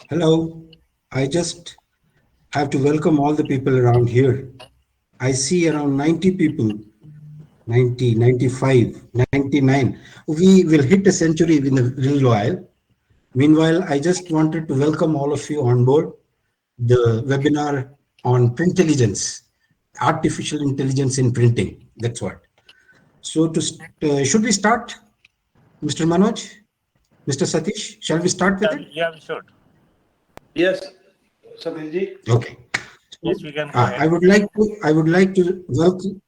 Hello. I just have to welcome all the people around here. I see around 90 people, 90, 95, 99. We will hit a century in a little while. Meanwhile, I just wanted to welcome all of you on board the webinar on Printelligence, artificial intelligence in printing. That's what. So, should we start, Mr. Manoj, Mr. Satish? Shall we start with it? Yeah, we should. Yes, Satishji. Okay. Yes, we can go ahead. I would like to welcome.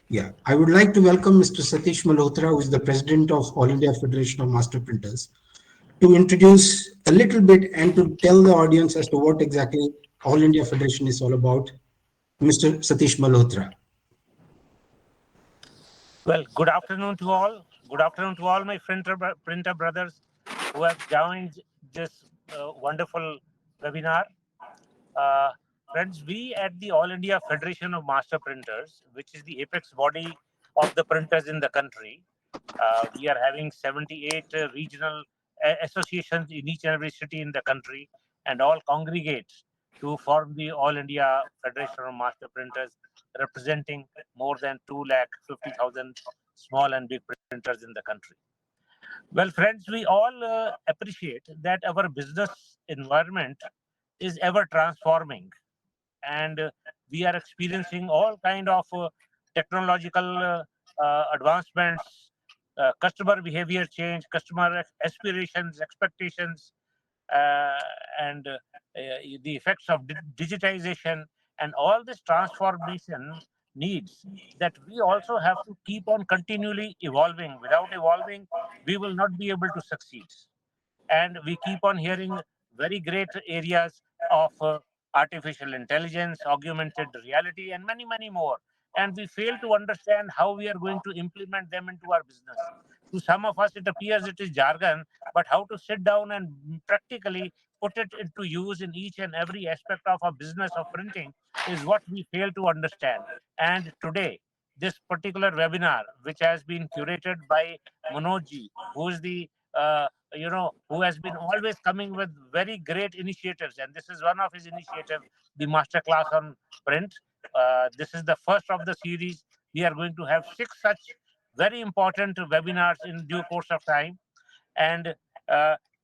Yeah, I would like to welcome Mr. Satish Malhotra, who is the president of All India Federation of Master Printers, to introduce a little bit and to tell the audience as to what exactly All India Federation is all about. Mr. Satish Malhotra. Well, good afternoon to all. Good afternoon to all my printer brothers who have joined this wonderful webinar. Friends, we at the All India Federation of Master Printers, which is the apex body of the printers in the country, we are having 78 regional associations in each and every city in the country, and all congregate to form the All India Federation of Master Printers, representing more than 250,000 small and big printers in the country. Well, friends, we all appreciate that our business environment is ever transforming, and we are experiencing all kind of technological advancements, customer behavior change, customer aspirations, expectations, and the effects of digitization, and all this transformation needs that we also have to keep on continually evolving. Without evolving, we will not be able to succeed. And we keep on hearing very great areas of artificial intelligence, augmented reality, and many, many more. And we fail to understand how we are going to implement them into our business. To some of us, it appears it is jargon, but how to sit down and practically put it into use in each and every aspect of our business of printing is what we fail to understand. And today, this particular webinar, which has been curated by Manojji, who is the who has been always coming with very great initiatives, and this is one of his initiatives, the master class on print. This is the first of the series. We are going to have 6 such very important webinars in due course of time. And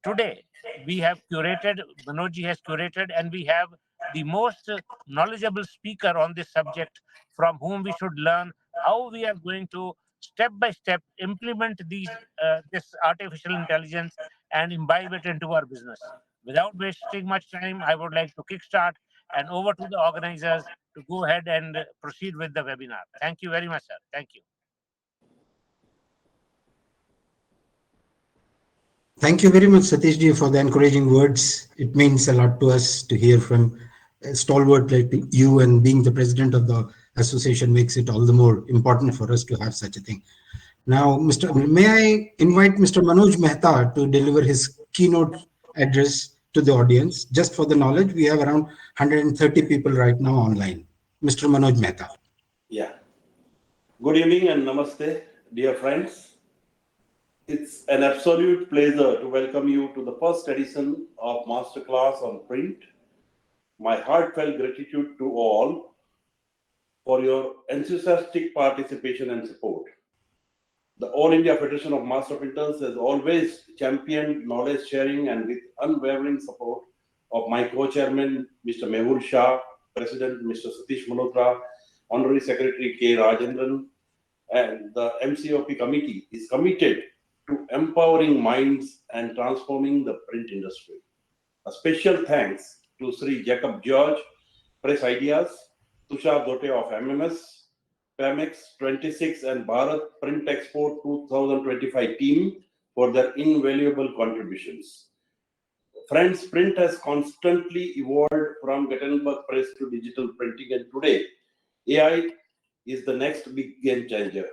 today we have curated, Manojji has curated, and we have the most knowledgeable speaker on this subject, from whom we should learn how we are going to step by step implement this artificial intelligence and imbibe it into our business. Without wasting much time, I would like to kickstart and over to the organizers to go ahead and proceed with the webinar. Thank you very much, sir. Thank you. Thank you very much, Satish ji, for the encouraging words. It means a lot to us to hear from a stalwart like you, and being the president of the association makes it all the more important for us to have such a thing. Now, may I invite Mr. Manoj Mehta to deliver his keynote address to the audience? Just for the knowledge, we have around 130 people right now online. Mr. Manoj Mehta. Yeah. Good evening and namaste, dear friends. It's an absolute pleasure to welcome you to the first edition of Masterclass on Print. My heartfelt gratitude to all for your enthusiastic participation and support. The All India Federation of Master Printers has always championed knowledge sharing, and with unwavering support of my co-chairman, Mr. Mehul Shah, President, Mr. Satish Malhotra, Honorary Secretary K. Rajendran, and the MCOP committee is committed to empowering minds and transforming the print industry. A special thanks to Sri Jacob George, Press Ideas, Tushar Dote of MMS, PAMEX 26 and Bharat Print Expo 2025 team for their invaluable contributions. Friends, print has constantly evolved from Gutenberg press to digital printing, and today AI is the next big game changer.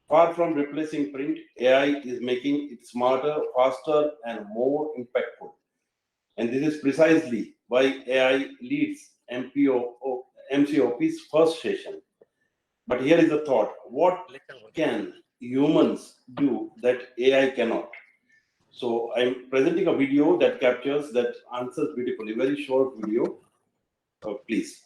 Far from replacing print, AI is making it smarter, faster, and more impactful. And this is precisely why AI leads MCOP's first session. But here is the thought: what can humans do that AI cannot? So I'm presenting a video that captures that answers beautifully. Very short video. Please.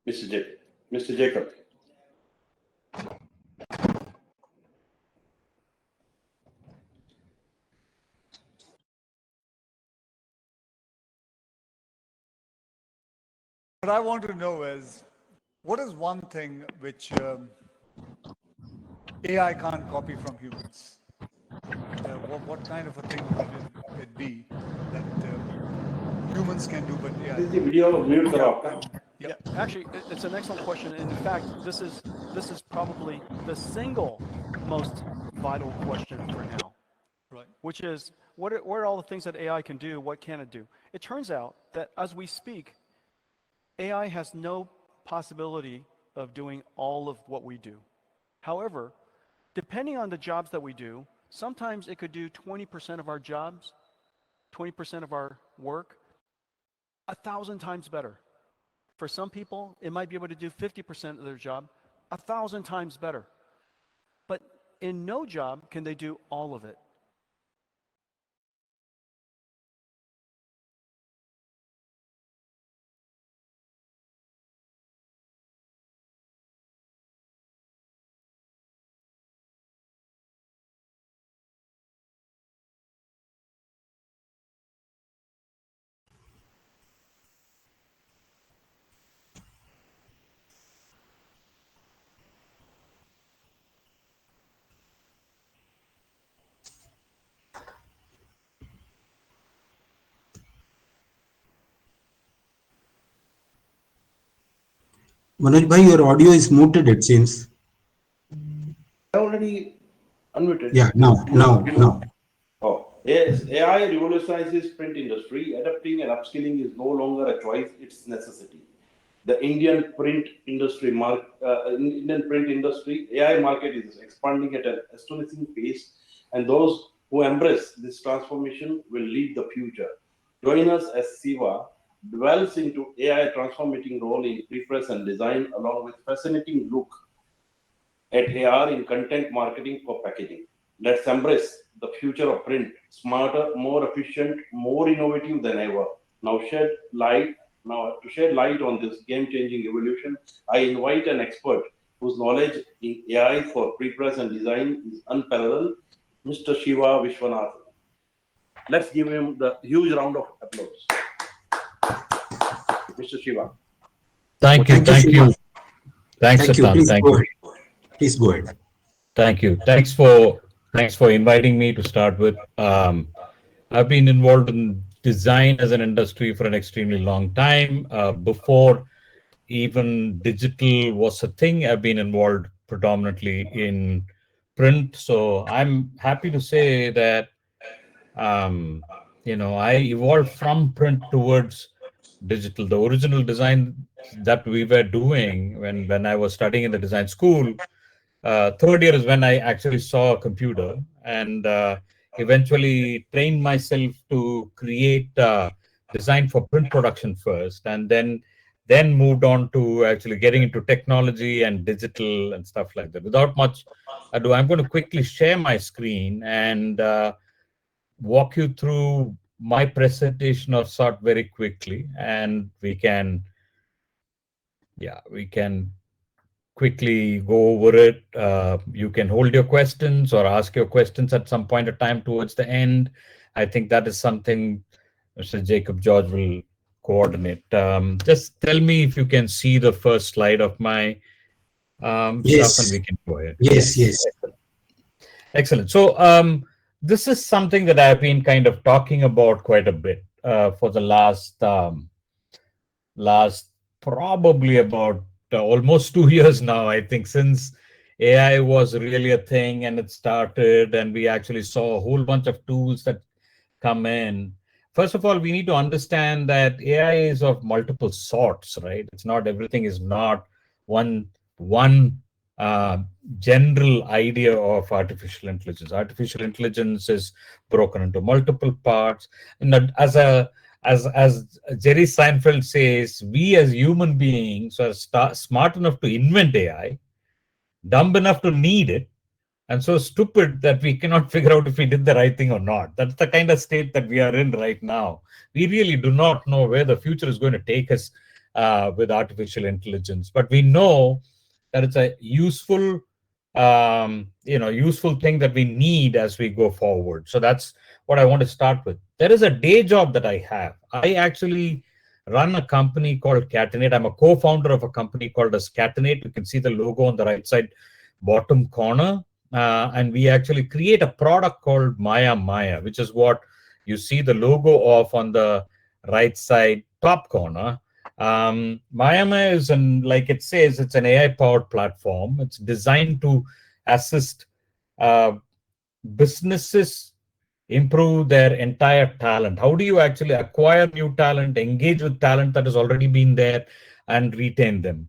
Mr. Jacob. Mr. Jacob. What I want to know is, what is one thing which AI can't copy from humans? What kind of a thing would it be that humans can do, but AI This is the video mute karo aapka. Yeah, actually, it's an excellent question. And in fact, this is probably the single most vital question for now, Right. which is what are all the things that AI can do? What can it do? It turns out that as we speak, AI has no possibility of doing all of what we do. However, depending on the jobs that we do, sometimes it could do 20% of our jobs, 20% of our work, 1,000 times better. For some people, it might be able to do 50% of their job 1,000 times better. But in no job can they do all of it. Manoj bhai, your audio is muted, it seems. I already unmuted. Yeah, now. Oh, yes. AI revolutionizes print industry. Adapting and upskilling is no longer a choice; it's necessity. The Indian print industry AI market is expanding at an astonishing pace, and those who embrace this transformation will lead the future. Join us as Siva dwells into AI transformating role in prepress and design, along with fascinating look at AR in content marketing for packaging. Let's embrace the future of print, smarter, more efficient, more innovative than ever. Now shed light Now to shed light on this game-changing evolution, I invite an expert whose knowledge in AI for prepress and design is unparalleled, Mr. Shiva Vishwanathan. Let's give him the huge round of applause. Mr. Shiva. Thank you. Thanks, Thank you. Satan. Thank you. Please go ahead. Thank you. Thanks for inviting me to start with. I've been involved in design as an industry for an extremely long time. Before even digital was a thing, I've been involved predominantly in print. So I'm happy to say that I evolved from print towards digital. The original design that we were doing when I was studying in the design school, third year is when I actually saw a computer and eventually trained myself to create design for print production first, and then moved on to actually getting into technology and digital and stuff like that. Without much ado, I'm going to quickly share my screen and walk you through my presentation of sort very quickly, and we can quickly go over it. You can hold your questions or ask your questions at some point of time towards the end. I think that is something Mr. Jacob George will coordinate. Just tell me if you can see the first slide of my stuff, and we can go ahead. Yes. Excellent. So this is something that I've been kind of talking about quite a bit for the last probably about almost 2 years now, I think, since AI was really a thing and it started, and we actually saw a whole bunch of tools that come in. First of all, we need to understand that AI is of multiple sorts, right? It's not everything is not one uh, general idea of artificial intelligence. Artificial intelligence is broken into multiple parts, and as Jerry Seinfeld says, we as human beings are smart enough to invent AI, dumb enough to need it, and so stupid that we cannot figure out if we did the right thing or not. That's the kind of state that we are in right now. We really do not know where the future is going to take us with artificial intelligence, but we know that it's a useful, useful thing that we need as we go forward. So that's what I want to start with. There is a day job that I have. I actually run a company called Catenate. I'm a co-founder of a company called as Catenate. You can see the logo on the right side bottom corner. And we actually create a product called Maya, which is what you see the logo of on the right side top corner. Maya is, like it says, it's an AI-powered platform. It's designed to assist businesses improve their entire talent. How do you actually acquire new talent, engage with talent that has already been there, and retain them?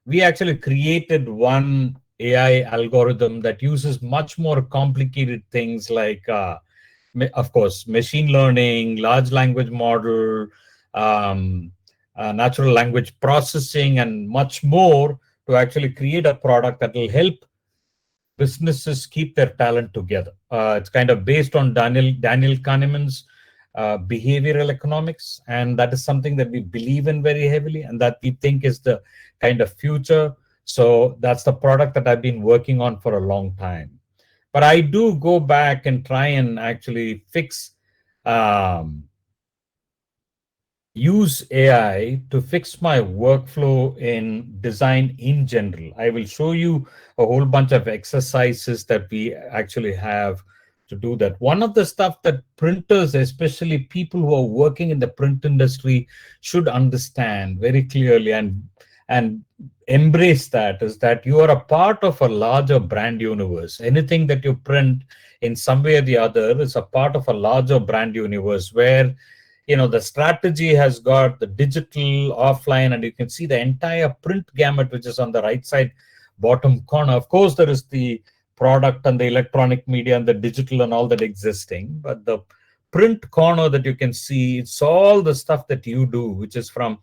We actually created one AI algorithm that uses much more complicated things like, of course, machine learning, large language model, um, natural language processing, and much more to actually create a product that will help businesses keep their talent together. It's kind of based on Daniel Kahneman's behavioral economics, and that is something that we believe in very heavily, and that we think is the kind of future. So that's the product that I've been working on for a long time. But I do go back and try and actually use AI to fix my workflow in design in general. I will show you a whole bunch of exercises that we actually have to do that. One of the stuff that printers, especially people who are working in the print industry, should understand very clearly and embrace that is that you are a part of a larger brand universe. Anything that you print in some way or the other is a part of a larger brand universe where the strategy has got the digital, offline, and you can see the entire print gamut, which is on the right side bottom corner. Of course, there is the product and the electronic media and the digital and all that existing, but the print corner that you can see, it's all the stuff that you do, which is from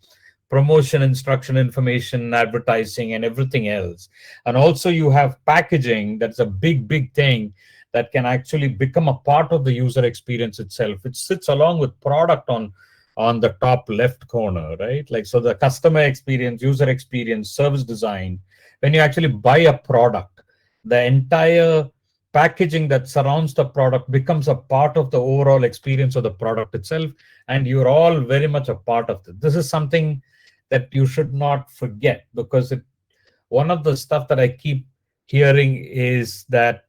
promotion, instruction, information, advertising, and everything else. And also you have packaging. That's a big thing that can actually become a part of the user experience itself. It sits along with product on the top left corner, right? Like, so the customer experience, user experience, service design. When you actually buy a product, the entire packaging that surrounds the product becomes a part of the overall experience of the product itself, and you're all very much a part of it. This is something that you should not forget, because one of the stuff that I keep hearing is that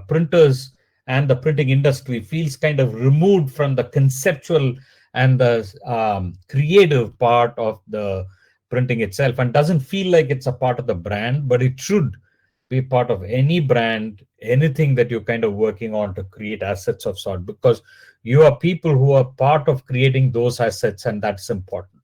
printers and the printing industry feels kind of removed from the conceptual and the creative part of the printing itself, and doesn't feel like it's a part of the brand, but it should be part of any brand, anything that you're kind of working on to create assets of sort, because you are people who are part of creating those assets, and that's important.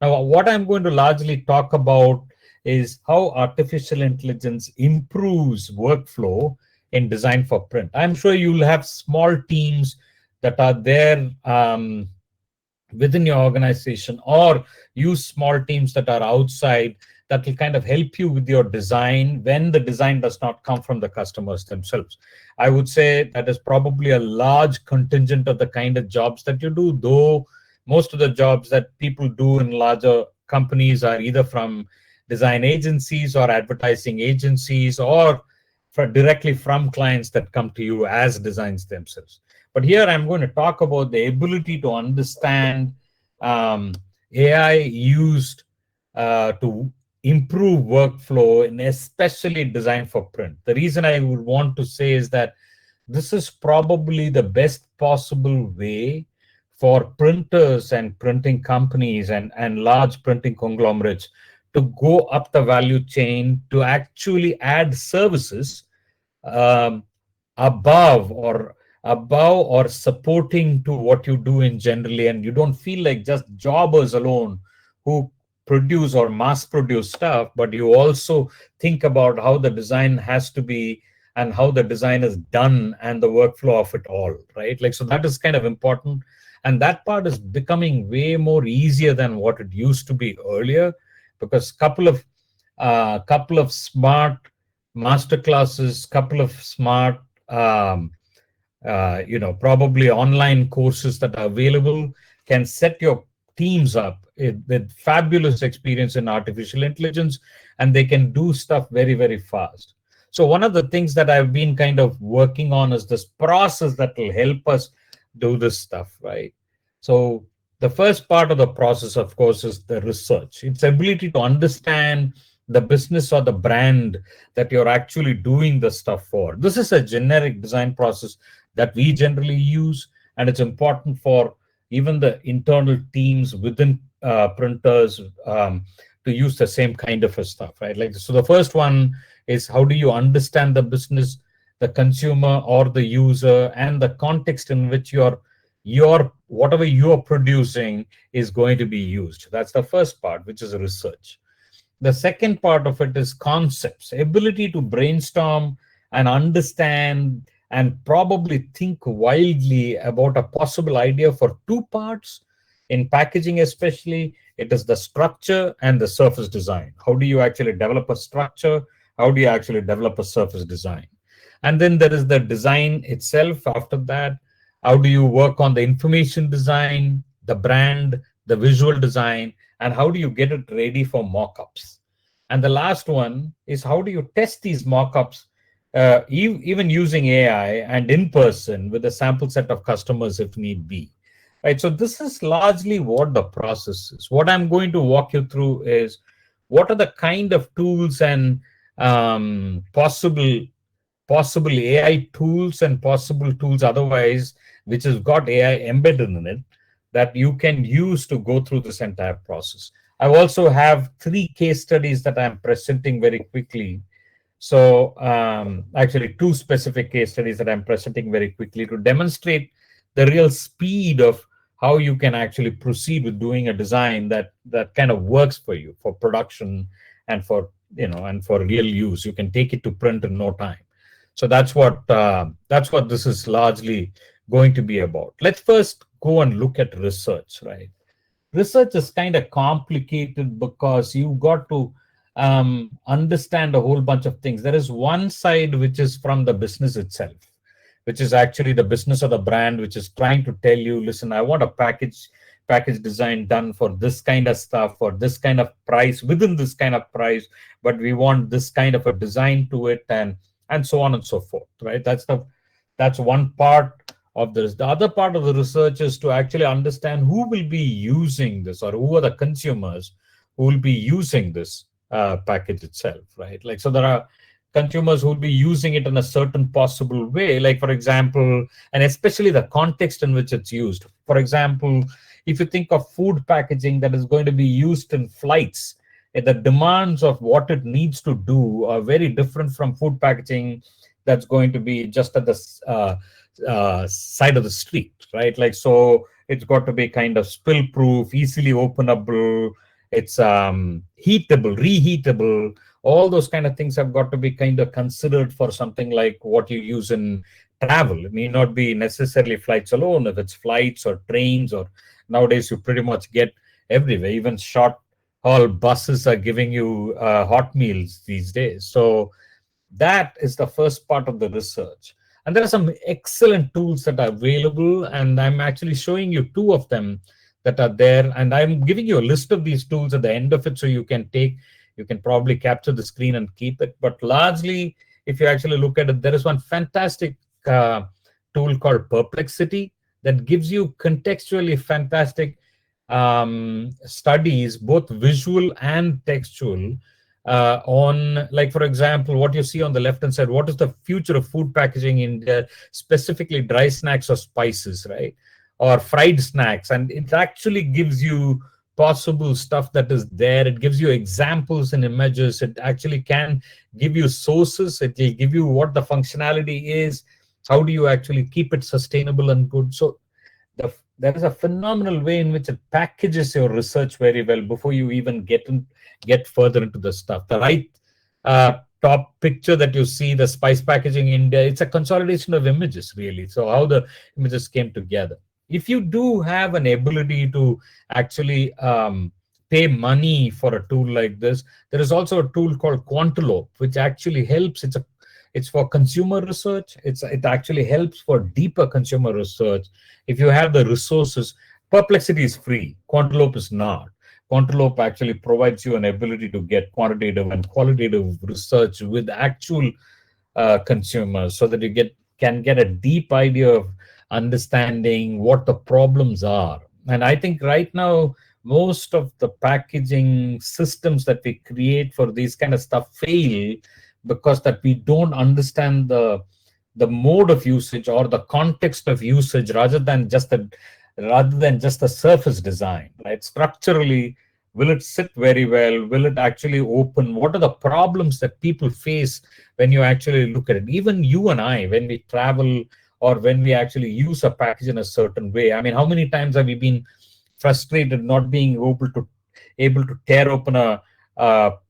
Now, what I'm going to largely talk about is how artificial intelligence improves workflow in design for print. I'm sure you'll have small teams that are there within your organization, or use small teams that are outside that will kind of help you with your design when the design does not come from the customers themselves. I would say that is probably a large contingent of the kind of jobs that you do, though most of the jobs that people do in larger companies are either from design agencies or advertising agencies, or directly from clients that come to you as designs themselves. But here I'm going to talk about the ability to understand AI used to improve workflow, and especially design for print. The reason I would want to say is that this is probably the best possible way for printers and printing companies and large printing conglomerates to go up the value chain to actually add services um, above or supporting to what you do in generally, and you don't feel like just jobbers alone who produce or mass produce stuff, but you also think about how the design has to be and how the design is done and the workflow of it all, right? Like, so that is kind of important. And that part is becoming way more easier than what it used to be earlier, because couple of smart master classes, couple of smart probably online courses that are available can set your teams up with fabulous experience in artificial intelligence, and they can do stuff very, very fast. So one of the things that I've been kind of working on is this process that will help us do this stuff, right? So the first part of the process, of course, is the research. Its ability to understand the business or the brand that you're actually doing the stuff for. This is a generic design process that we generally use, and it's important for even the internal teams within printers to use the same kind of stuff, right? Like, so the first one is, how do you understand the business, the consumer or the user, and the context in which your whatever you're producing is going to be used. That's the first part, which is research. The second part of it is concepts, ability to brainstorm and understand and probably think wildly about a possible idea for two parts. In packaging especially, it is the structure and the surface design. How do you actually develop a structure? How do you actually develop a surface design? And then there is the design itself. After that, how do you work on the information design, the brand, the visual design, and how do you get it ready for mock-ups? And the last one is, how do you test these mock-ups, even using AI and in person with a sample set of customers if need be, right? So this is largely what the process is. What I'm going to walk you through is, what are the kind of tools and possible AI tools and possible tools otherwise, which has got AI embedded in it, that you can use to go through this entire process. I also have 3 case studies that I'm presenting very quickly. So actually 2 specific case studies that I'm presenting very quickly to demonstrate the real speed of how you can actually proceed with doing a design that kind of works for you for production and for real use. You can take it to print in no time. So that's what this is largely going to be about. Let's first go and look at research, right? Research is kind of complicated because you've got to understand a whole bunch of things. There is one side which is from the business itself, which is actually the business of the brand, which is trying to tell you, listen, I want a package design done for this kind of stuff, for this kind of price, within this kind of price, but we want this kind of a design to it, and so on and so forth, right? That's one part of this. The other part of the research is to actually understand who will be using this, or who are the consumers who will be using this package itself, right? Like, so there are consumers who will be using it in a certain possible way, like, for example, and especially the context in which it's used. For example, if you think of food packaging that is going to be used in flights, the demands of what it needs to do are very different from food packaging that's going to be just at the side of the street, right? Like, so it's got to be kind of spill proof, easily openable, it's heatable, reheatable. All those kind of things have got to be kind of considered for something like what you use in travel. It may not be necessarily flights alone. If it's flights or trains, or nowadays you pretty much get everywhere. Even short haul buses are giving you hot meals these days. So that is the first part of the research. And there are some excellent tools that are available, and I'm actually showing you 2 of them that are there. And I'm giving you a list of these tools at the end of it, so you can probably capture the screen and keep it. But largely, if you actually look at it, there is one fantastic tool called Perplexity that gives you contextually fantastic studies, both visual and textual, on, like, for example, what you see on the left hand side, what is the future of food packaging in specifically dry snacks or spices, right? Or fried snacks. And it actually gives you possible stuff that is there. It gives you examples and images. It actually can give you sources. It will give you what the functionality is. How do you actually keep it sustainable and good? So there is a phenomenal way in which it packages your research very well before you even get further into the stuff. The right top picture that you see, the spice packaging in India, it's a consolidation of images, really. So how the images came together. If you do have an ability to actually pay money for a tool like this, there is also a tool called Quantilope, which actually helps. It's for consumer research. It actually helps for deeper consumer research. If you have the resources, Perplexity is free. Quantilope is not. Quantilope actually provides you an ability to get quantitative and qualitative research with actual consumers, so that you can get a deep idea of understanding what the problems are. And I think right now, most of the packaging systems that we create for these kind of stuff fail because that we don't understand the mode of usage or the context of usage rather than just the surface design, right? Structurally, will it sit very well? Will it actually open? What are the problems that people face when you actually look at it? Even you and I, when we travel or when we actually use a package in a certain way, I mean, how many times have we been frustrated not being able to tear open a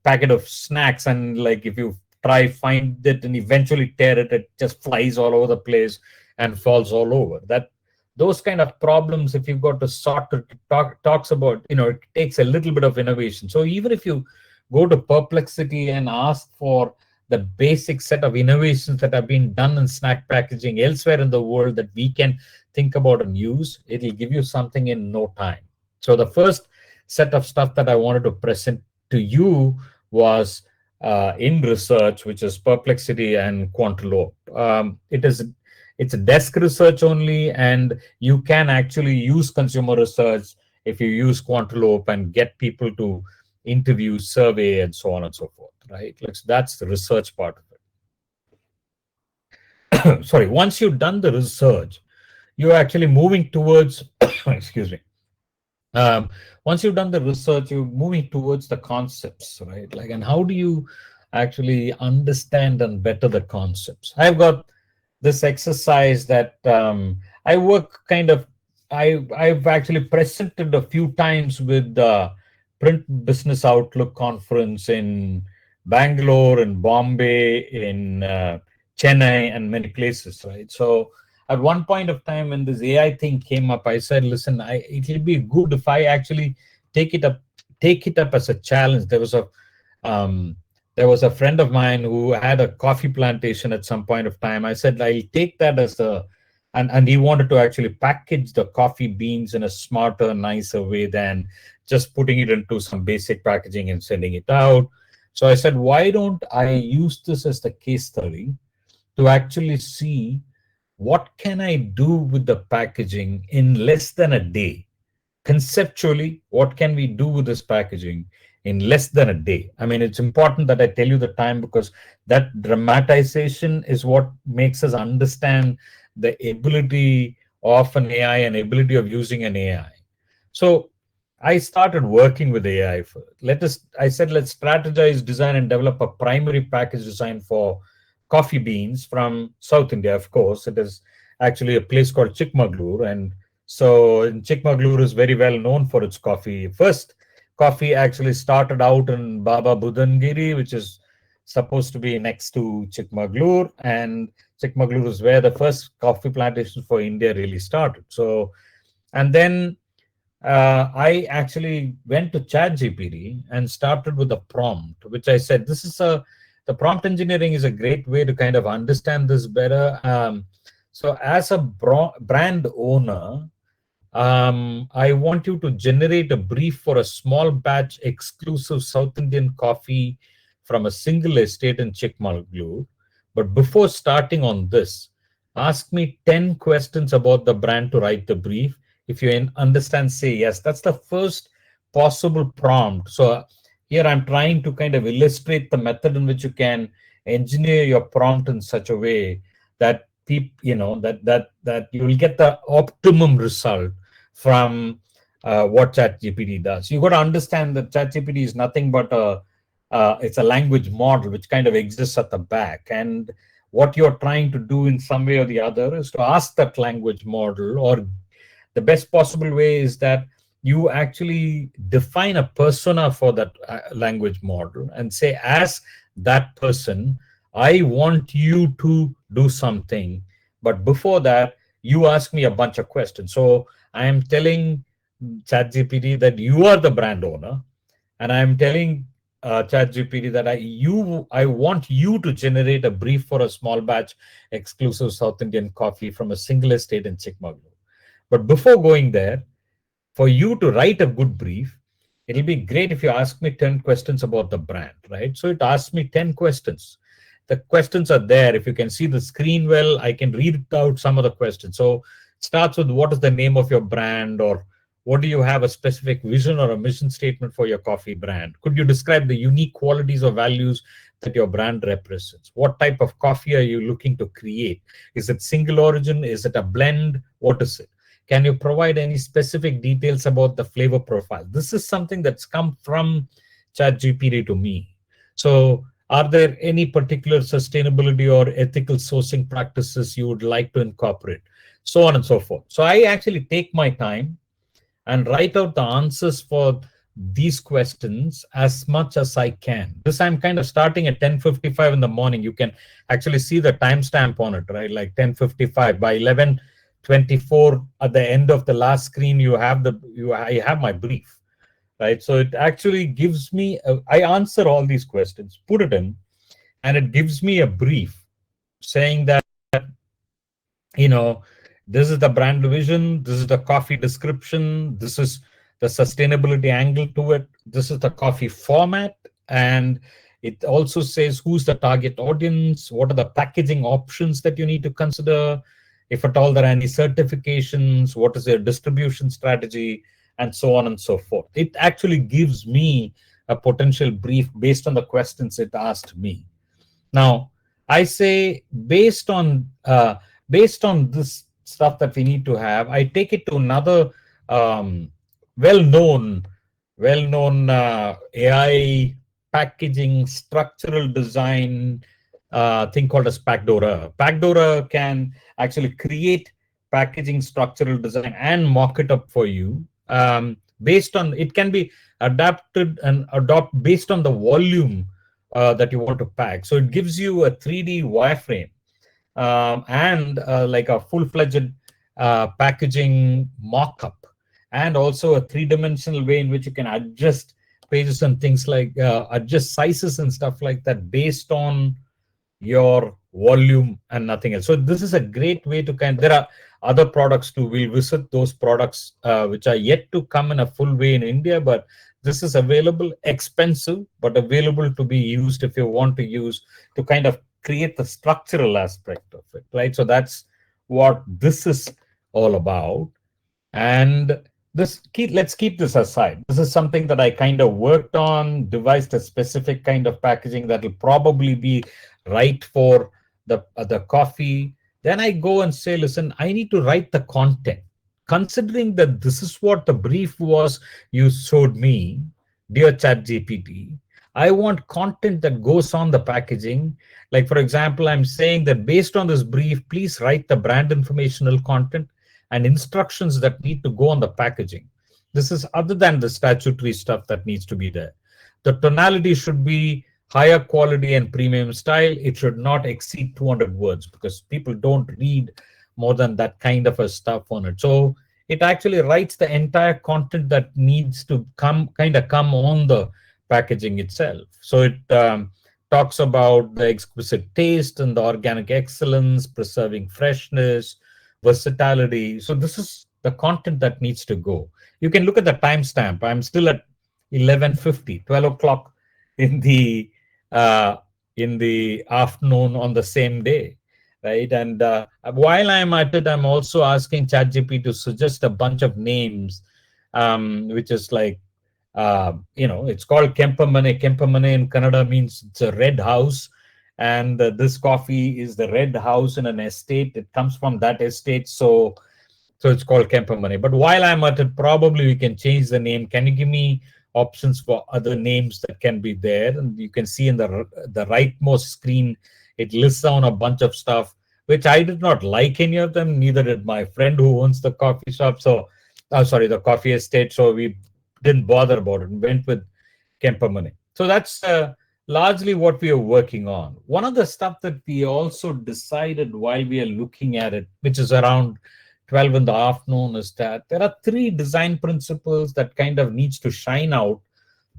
packet of snacks, and like if you try find it and eventually tear it, it just flies all over the place and falls all over. Those kind of problems, if you've got to sort it, talks about, it takes a little bit of innovation. So even if you go to Perplexity and ask for the basic set of innovations that have been done in snack packaging elsewhere in the world that we can think about and use, it'll give you something in no time. So the first set of stuff that I wanted to present to you was in research, which is Perplexity and Quantilope. It's a desk research only, and you can actually use consumer research if you use Quantilope and get people to interview, survey, and so on and so forth, right? That's the research part of it. Sorry, once you've done the research, you're actually moving towards, excuse me. Once you've done the research, you're moving towards the concepts, right? And how do you actually understand and better the concepts? I've got this exercise that I work I've actually presented a few times with the Print Business Outlook conference in Bangalore, in Bombay, in Chennai, and many places, right? So at one point of time when this AI thing came up, I said, listen, it'll be good if I actually take it up as a challenge. There was a friend of mine who had a coffee plantation at some point of time. I said, I'll take that as and he wanted to actually package the coffee beans in a smarter, nicer way than just putting it into some basic packaging and sending it out. So I said, why don't I use this as the case study to actually see what can I do with the packaging in less than a day? Conceptually, what can we do with this packaging in less than a day? I mean, it's important that I tell you the time, because that dramatization is what makes us understand the ability of an AI and ability of using an AI. So I started working with AI. I said, let's strategize, design, and develop a primary package design for coffee beans from South India. Of course, it is actually a place called Chikmagalur, and so Chikmagalur is very well known for its coffee. First coffee actually started out in Baba Budangiri, which is supposed to be next to Chikmagalur, and Chikmagalur is where the first coffee plantation for India really started. So, and then I actually went to ChatGPT and started with a prompt, which I said, the prompt engineering is a great way to kind of understand this better. So as a brand owner, I want you to generate a brief for a small batch exclusive South Indian coffee from a single estate in Chikmagalur. But before starting on this, ask me 10 questions about the brand to write the brief. If you understand, say yes. That's the first possible prompt. So here I'm trying to kind of illustrate the method in which you can engineer your prompt in such a way that that you will get the optimum result from what ChatGPT does. You got to understand that ChatGPT is nothing but it's a language model which kind of exists at the back, and what you're trying to do in some way or the other is to ask that language model or the best possible way is that you actually define a persona for that language model and say, as that person, I want you to do something. But before that, you ask me a bunch of questions. So I am telling ChatGPT that you are the brand owner, and I'm telling ChatGPT that I want you to generate a brief for a small batch exclusive South Indian coffee from a single estate in Chikmagalur. But before going there, for you to write a good brief, it'll be great if you ask me 10 questions about the brand, right? So it asks me 10 questions. The questions are there. If you can see the screen well, I can read out some of the questions. So it starts with, what is the name of your brand, or what do you have a specific vision or a mission statement for your coffee brand? Could you describe the unique qualities or values that your brand represents? What type of coffee are you looking to create? Is it single origin? Is it a blend? What is it? Can you provide any specific details about the flavor profile? This is something that's come from ChatGPT to me. So are there any particular sustainability or ethical sourcing practices you would like to incorporate? So on and so forth. So I actually take my time and write out the answers for these questions as much as I can. This I'm kind of starting at 10:55 in the morning. You can actually see the timestamp on it, right? Like 10:55. By 11:24 at the end of the last screen, I have my brief, right? So it actually gives me, I answer all these questions, put it in, and it gives me a brief saying that, you know, this is the brand vision, this is the coffee description, this is the sustainability angle to it, this is the coffee format, and it also says who's the target audience, what are the packaging options that you need to consider, if at all there are any certifications, what is their distribution strategy, and so on and so forth. It actually gives me a potential brief based on the questions it asked me. Now, I say based on this stuff that we need to have, I take it to another well-known AI packaging structural design thing called as Packdora. Packdora can actually create packaging structural design and mock it up for you. Based on, it can be adapted and adopt based on the volume that you want to pack. So it gives you a 3D wireframe and like a full-fledged packaging mock-up, and also a three-dimensional way in which you can adjust pages and things like adjust sizes and stuff like that based on your volume and nothing else. So this is a great way to there are other products too. We'll visit those products which are yet to come in a full way in India, but this is available, expensive, but available to be used if you want to use to kind of create the structural aspect of it, right? So that's what this is all about. And let's keep this aside. This is something that I kind of worked on, devised a specific kind of packaging that will probably be right for the coffee. Then I go and say, listen, I need to write the content. Considering that this is what the brief was you showed me, dear ChatGPT, I want content that goes on the packaging. Like, for example, I'm saying that based on this brief, please write the brand informational content and instructions that need to go on the packaging. This is other than the statutory stuff that needs to be there. The tonality should be higher quality and premium style. It should not exceed 200 words because people don't read more than that kind of a stuff on it. So it actually writes the entire content that needs to come on the packaging itself. So it talks about the exquisite taste and the organic excellence, preserving freshness, versatility. So this is the content that needs to go. You can look at the timestamp. I'm still at 11:50, 12 o'clock in the afternoon on the same day, right? And while I'm at it, I'm also asking ChatGPT to suggest a bunch of names, which is like, it's called Kempamane. Kempamane in Kannada means it's a red house. And this coffee is the red house in an estate. It comes from that estate. So it's called Kempamane. But while I'm at it, probably we can change the name. Can you give me options for other names that can be there? And you can see in the rightmost screen, it lists down a bunch of stuff. which I did not like any of them. Neither did my friend who owns the coffee shop. So, sorry, the coffee estate. So we didn't bother about it and went with Kempamane. So that's largely what we are working on. One of the stuff that we also decided while we are looking at it, which is around 12 in the afternoon, is that there are 3 design principles that kind of needs to shine out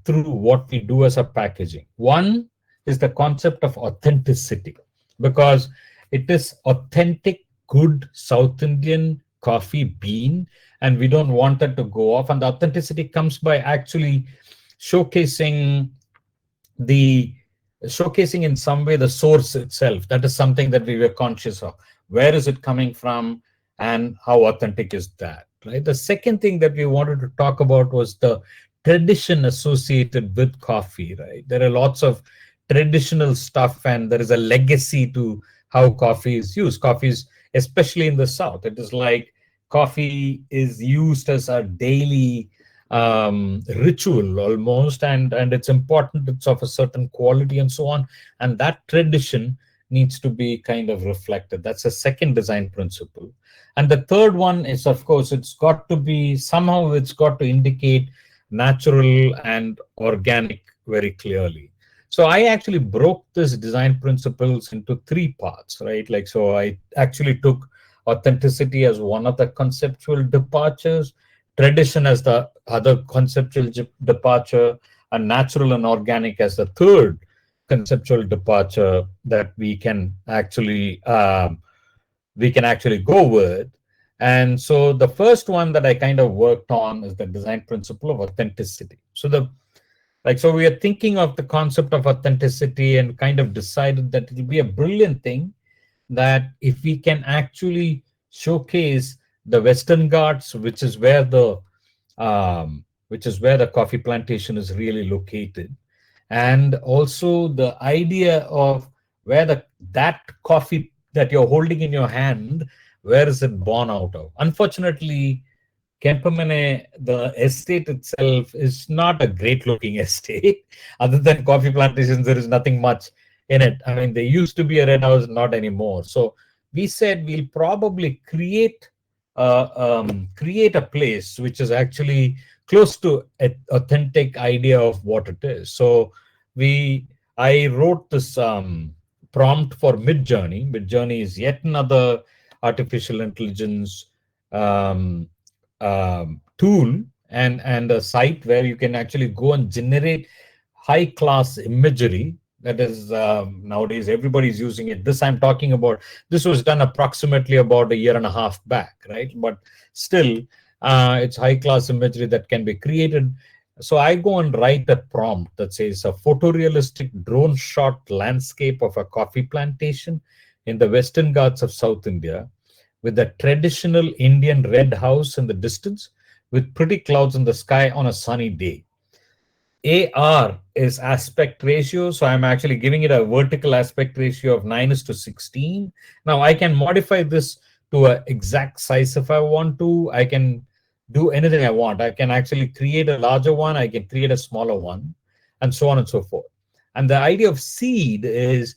through what we do as a packaging. One is the concept of authenticity, because it is authentic, good South Indian coffee bean, and we don't want that to go off. And the authenticity comes by actually showcasing in some way the source itself. That is something that we were conscious of. Where is it coming from, and how authentic is that, right? The second thing that we wanted to talk about was the tradition associated with coffee, right? There are lots of traditional stuff, and there is a legacy to how coffee is used. Coffee is, especially in the South, it is like coffee is used as a daily ritual almost, and it's important, it's of a certain quality and so on, and that tradition needs to be kind of reflected. That's a second design principle. And the third one is, of course, it's got to be somehow, it's got to indicate natural and organic very clearly. So I actually broke this design principles into 3 parts, right? Like, so I actually took authenticity as one of the conceptual departures, tradition as the other conceptual departure, and natural and organic as the third conceptual departure that we can actually go with. And so the first one that I kind of worked on is the design principle of authenticity. So so we are thinking of the concept of authenticity and kind of decided that it will be a brilliant thing that if we can actually showcase the Western Ghats, which is where the coffee plantation is really located, and also the idea of where that coffee that you're holding in your hand, where is it born out of? Unfortunately, Kempamane, the estate itself is not a great looking estate. Other than coffee plantations, there is nothing much in it. I mean, there used to be a red house, not anymore. So we said we'll probably create a place which is actually close to an authentic idea of what it is. So I wrote this prompt for Midjourney. Midjourney is yet another artificial intelligence tool and a site where you can actually go and generate high class imagery. That is nowadays everybody's using it. This I'm talking about, this was done approximately about a year and a half back, right? But still, it's high class imagery that can be created. So I go and write a prompt that says a photorealistic drone shot landscape of a coffee plantation in the Western Ghats of South India, with a traditional Indian red house in the distance, with pretty clouds in the sky on a sunny day. AR is aspect ratio, so I'm actually giving it a vertical aspect ratio of 9:16. Now I can modify this to an exact size if I want to. I can do anything I want. I can actually create a larger one, I can create a smaller one, and so on and so forth. And the idea of seed is,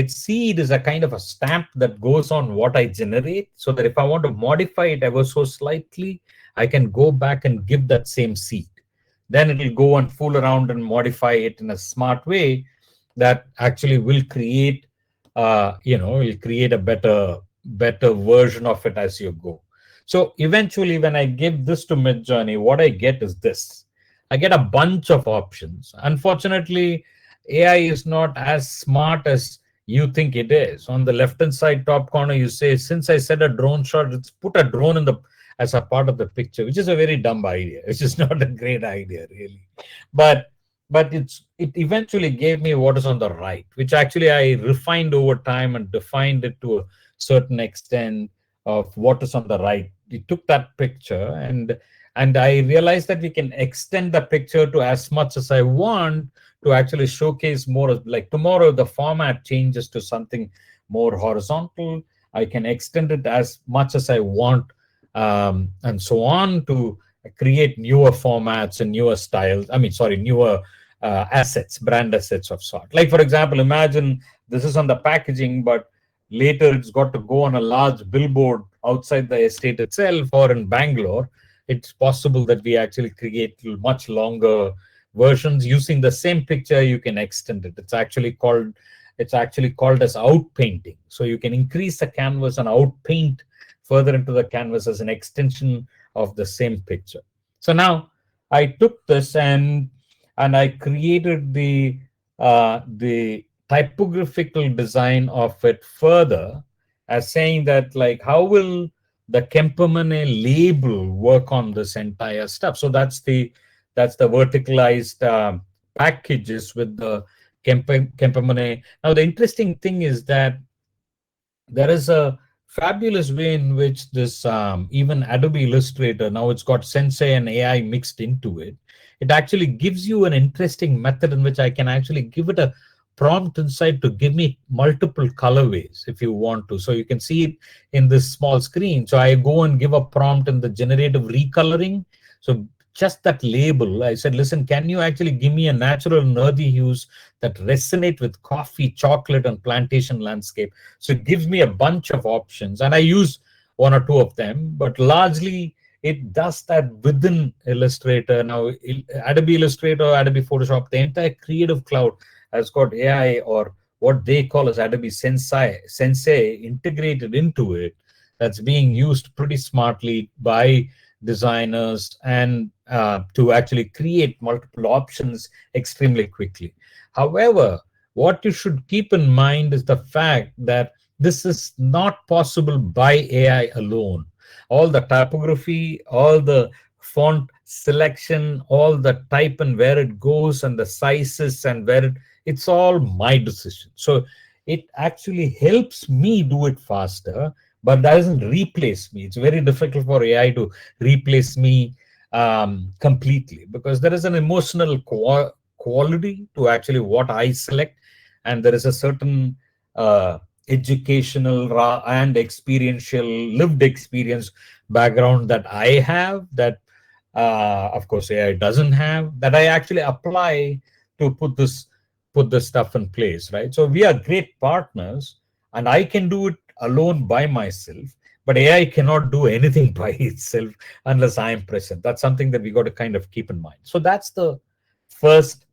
seed is a kind of a stamp that goes on what I generate, so that if I want to modify it ever so slightly, I can go back and give that same seed. Then it will go and fool around and modify it in a smart way that actually will create, will create a better version of it as you go. So eventually, when I give this to Midjourney, what I get is this. I get a bunch of options. Unfortunately, AI is not as smart as you think it is. On the left-hand side top corner, you say, since I said a drone shot, it's put a drone in as a part of the picture, which is a very dumb idea. It's just not a great idea, really. But it eventually gave me what is on the right, which actually I refined over time and defined it to a certain extent of what is on the right. We took that picture and I realized that we can extend the picture to as much as I want to actually showcase more. Like tomorrow, the format changes to something more horizontal. I can extend it as much as I want, and so on, to create newer formats and newer styles. Newer assets, brand assets of sort. Like, for example, imagine this is on the packaging, but later it's got to go on a large billboard outside the estate itself or in Bangalore, it's possible that we actually create much longer versions using the same picture. You can extend it. It's actually called as outpainting. So you can increase the canvas and outpaint further into the canvas as an extension of the same picture. So now I took this and I created the typographical design of it further, as saying that, like, how will the Kempemane label work on this entire stuff? So that's the verticalized packages with the Kempemane. Now the interesting thing is that there is a fabulous way in which this even Adobe Illustrator, now it's got Sensei and AI mixed into it. It actually gives you an interesting method in which I can actually give it a prompt inside to give me multiple colorways if you want to. So you can see it in this small screen. So I go and give a prompt in the generative recoloring. So just that label, I said, listen, can you actually give me a natural and earthy hues that resonate with coffee, chocolate, and plantation landscape? So it gives me a bunch of options, and I use one or two of them, but largely it does that within Illustrator. Now, Adobe Illustrator, Adobe Photoshop, the entire Creative Cloud has got AI, or what they call as Adobe Sensei integrated into it, that's being used pretty smartly by designers and to actually create multiple options extremely quickly. However, what you should keep in mind is the fact that this is not possible by AI alone. All the typography, all the font selection, all the type and where it goes and the sizes and it's all my decision. So it actually helps me do it faster, but doesn't replace me. It's very difficult for AI to replace me completely, because there is an emotional quality to actually what I select, and there is a certain educational and experiential lived experience background that I have that of course AI doesn't have, that I actually apply to put this stuff in place, right? So we are great partners, and I can do it alone by myself, but AI cannot do anything by itself unless I am present. That's something that we got to kind of keep in mind. So that's the first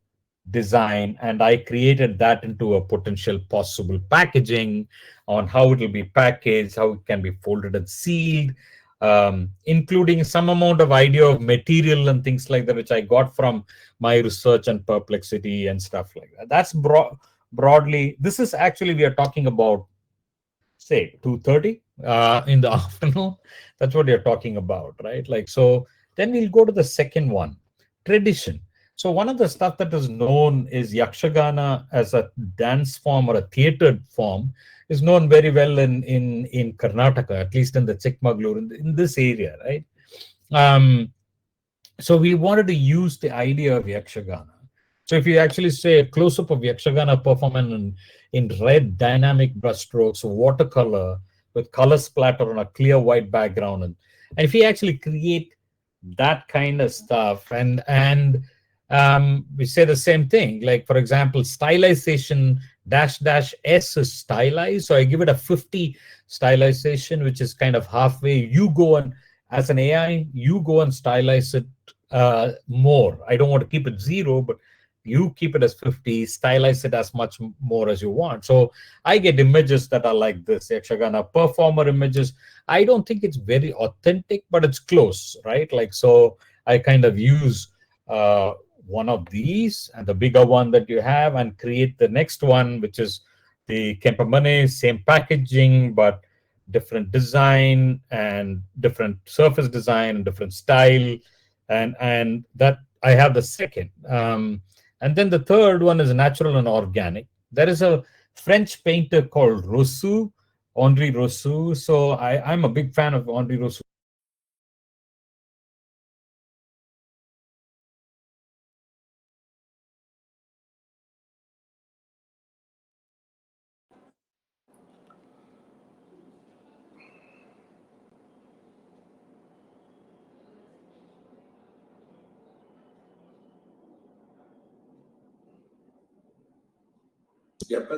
design, and I created that into a potential possible packaging on how it will be packaged, how it can be folded and sealed, including some amount of idea of material and things like that, which I got from my research and perplexity and stuff like that. That's broadly. This is actually, we are talking about, say, 2:30 in the afternoon. That's what you're talking about, right? Like, so then we'll go to the second one, tradition. So one of the stuff that is known is Yakshagana as a dance form or a theater form is known very well in Karnataka, at least in the Chikmagalur, in this area, right? So we wanted to use the idea of Yakshagana. So if you actually say a close-up of Yakshagana performance in red dynamic brushstrokes, watercolor with color splatter on a clear white background, and if you actually create that kind of stuff, and we say the same thing, like for example, stylization --s is stylized, so I give it a 50 stylization, which is kind of halfway. You go and, as an AI, you go and stylize it more. I don't want to keep it 0, but you keep it as 50, stylize it as much more as you want. So I get images that are like this, Yakshagana performer images. I don't think it's very authentic, but it's close, right? Like, so I kind of use one of these and the bigger one that you have and create the next one, which is the Kempemane, same packaging, but different design and different surface design and different style. And that I have the second. And then the third one is natural and organic. There is a French painter called Rousseau, Henri Rousseau. So I'm a big fan of Henri Rousseau. Yep.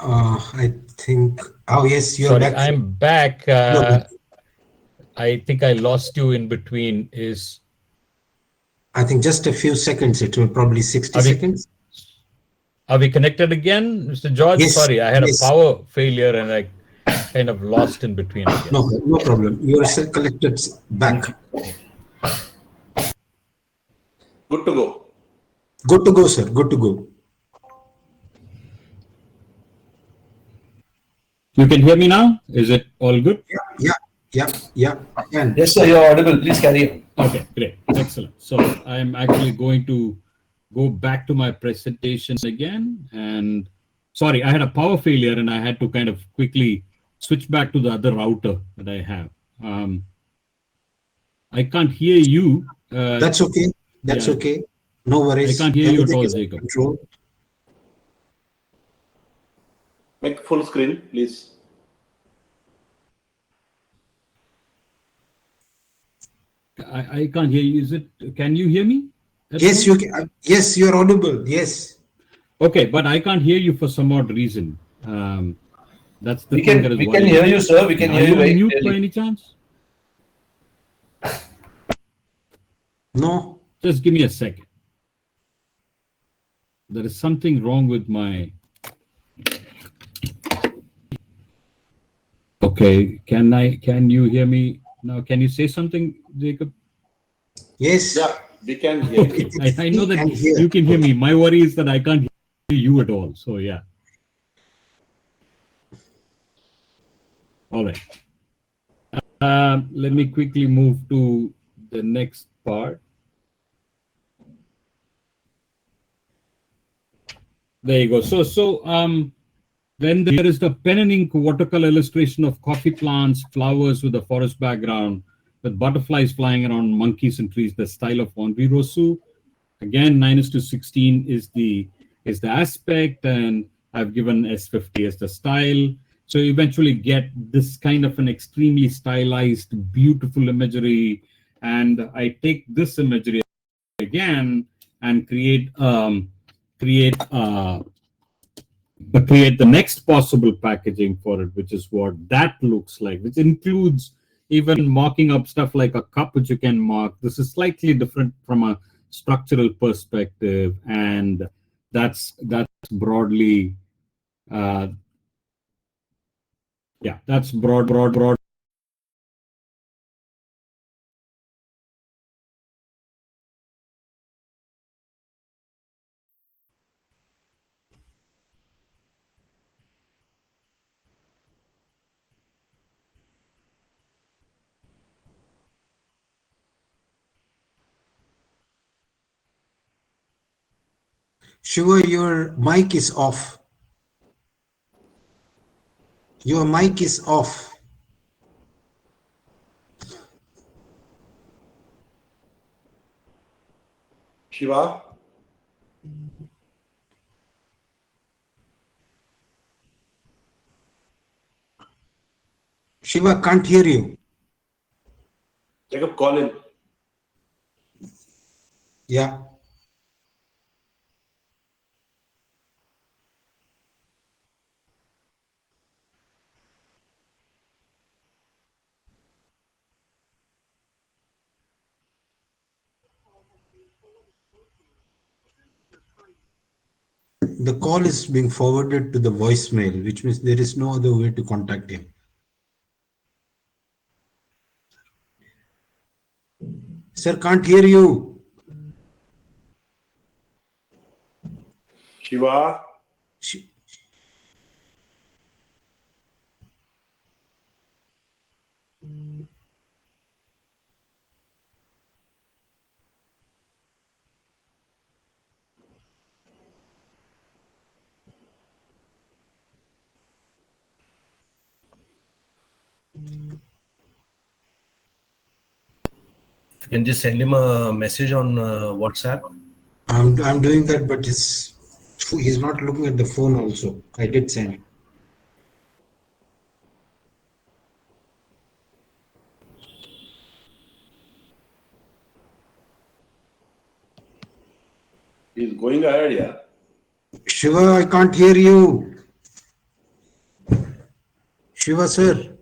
I think. Oh yes, you're Sorry, back. I'm back. No, I think I lost you in between. I think just a few seconds. It will probably 60 Are we seconds. are we connected again, Mr. George? Yes, Sorry, I had a yes. power failure and I kind of lost in between, I No, guess. no problem. You are still collected back. Good to go. Good to go, sir. Good to go. You can hear me now? Is it all good? Yeah. And Yes, sir, you're audible. Please carry on. Okay, great. Excellent. So I'm actually going to go back to my presentation again. And sorry, I had a power failure and I had to kind of quickly switch back to the other router that I have. I can't hear you. that's okay. That's Yeah, okay. No I worries. can't hear you at Everything all, is under Jacob. control. Make full screen, please. I can't hear you. Can you hear me? Yes, you can. Yes, you are audible. Yes. Okay, but I can't hear you for some odd reason. That's the We thing that can is we can worrying hear me. you, sir. We can Are hear you you on very mute by clearly. any chance? No. Just give me a second. There is something wrong with my. Okay, can you hear me now? Can you say something, Jacob? Yes. Yeah, we can hear you. Okay, I know See that and hear. you can hear me. My worry is that I can't hear you at all. So yeah. All right. Let me quickly move to the next part. There you go. Then there is the pen and ink watercolor illustration of coffee plants, flowers with a forest background, with butterflies flying around, monkeys and trees, the style of Henri Rousseau. Again, 9:16 is the aspect, and I've given S50 as the style. So you eventually get this kind of an extremely stylized, beautiful imagery. And I take this imagery again and create the next possible packaging for it, which is what that looks like, which includes even marking up stuff like a cup, which you can mark. This is slightly different from a structural perspective, and that's broadly, that's broad. Shiva, your mic is off. Your mic is off. Shiva? Shiva can't hear you. Jacob, call in. Yeah. The call is being forwarded to the voicemail, which means there is no other way to contact him. Sir, can't hear you. Shiva? Shi- You can just send him a message on WhatsApp. I'm doing that, but he's not looking at the phone also. I did send. He's going ahead, yeah. Shiva, I can't hear you. Shiva sir,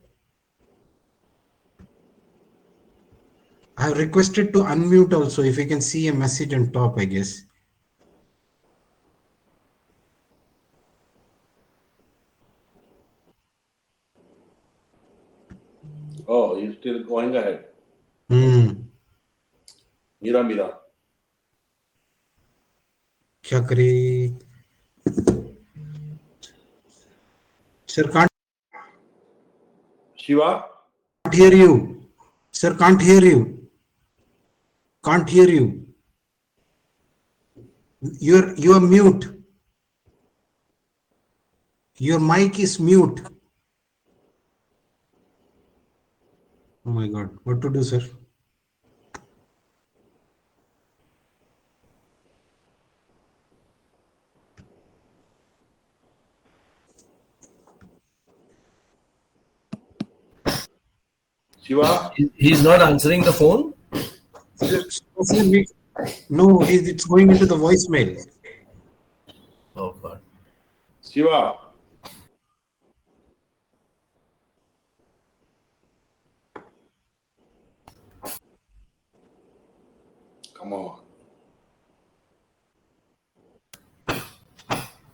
I have requested to unmute also. If you can see a message on top, I guess. Oh, he's still going ahead. Mira. क्या करे? Sir, can't Shiva? hear you. Sir, can't hear you. Can't hear you. You are mute. Your mic is mute. Oh my God. What to do, sir? Shiva? He's not answering the phone. No, it's going into the voicemail. Oh God. Shiva? Come on.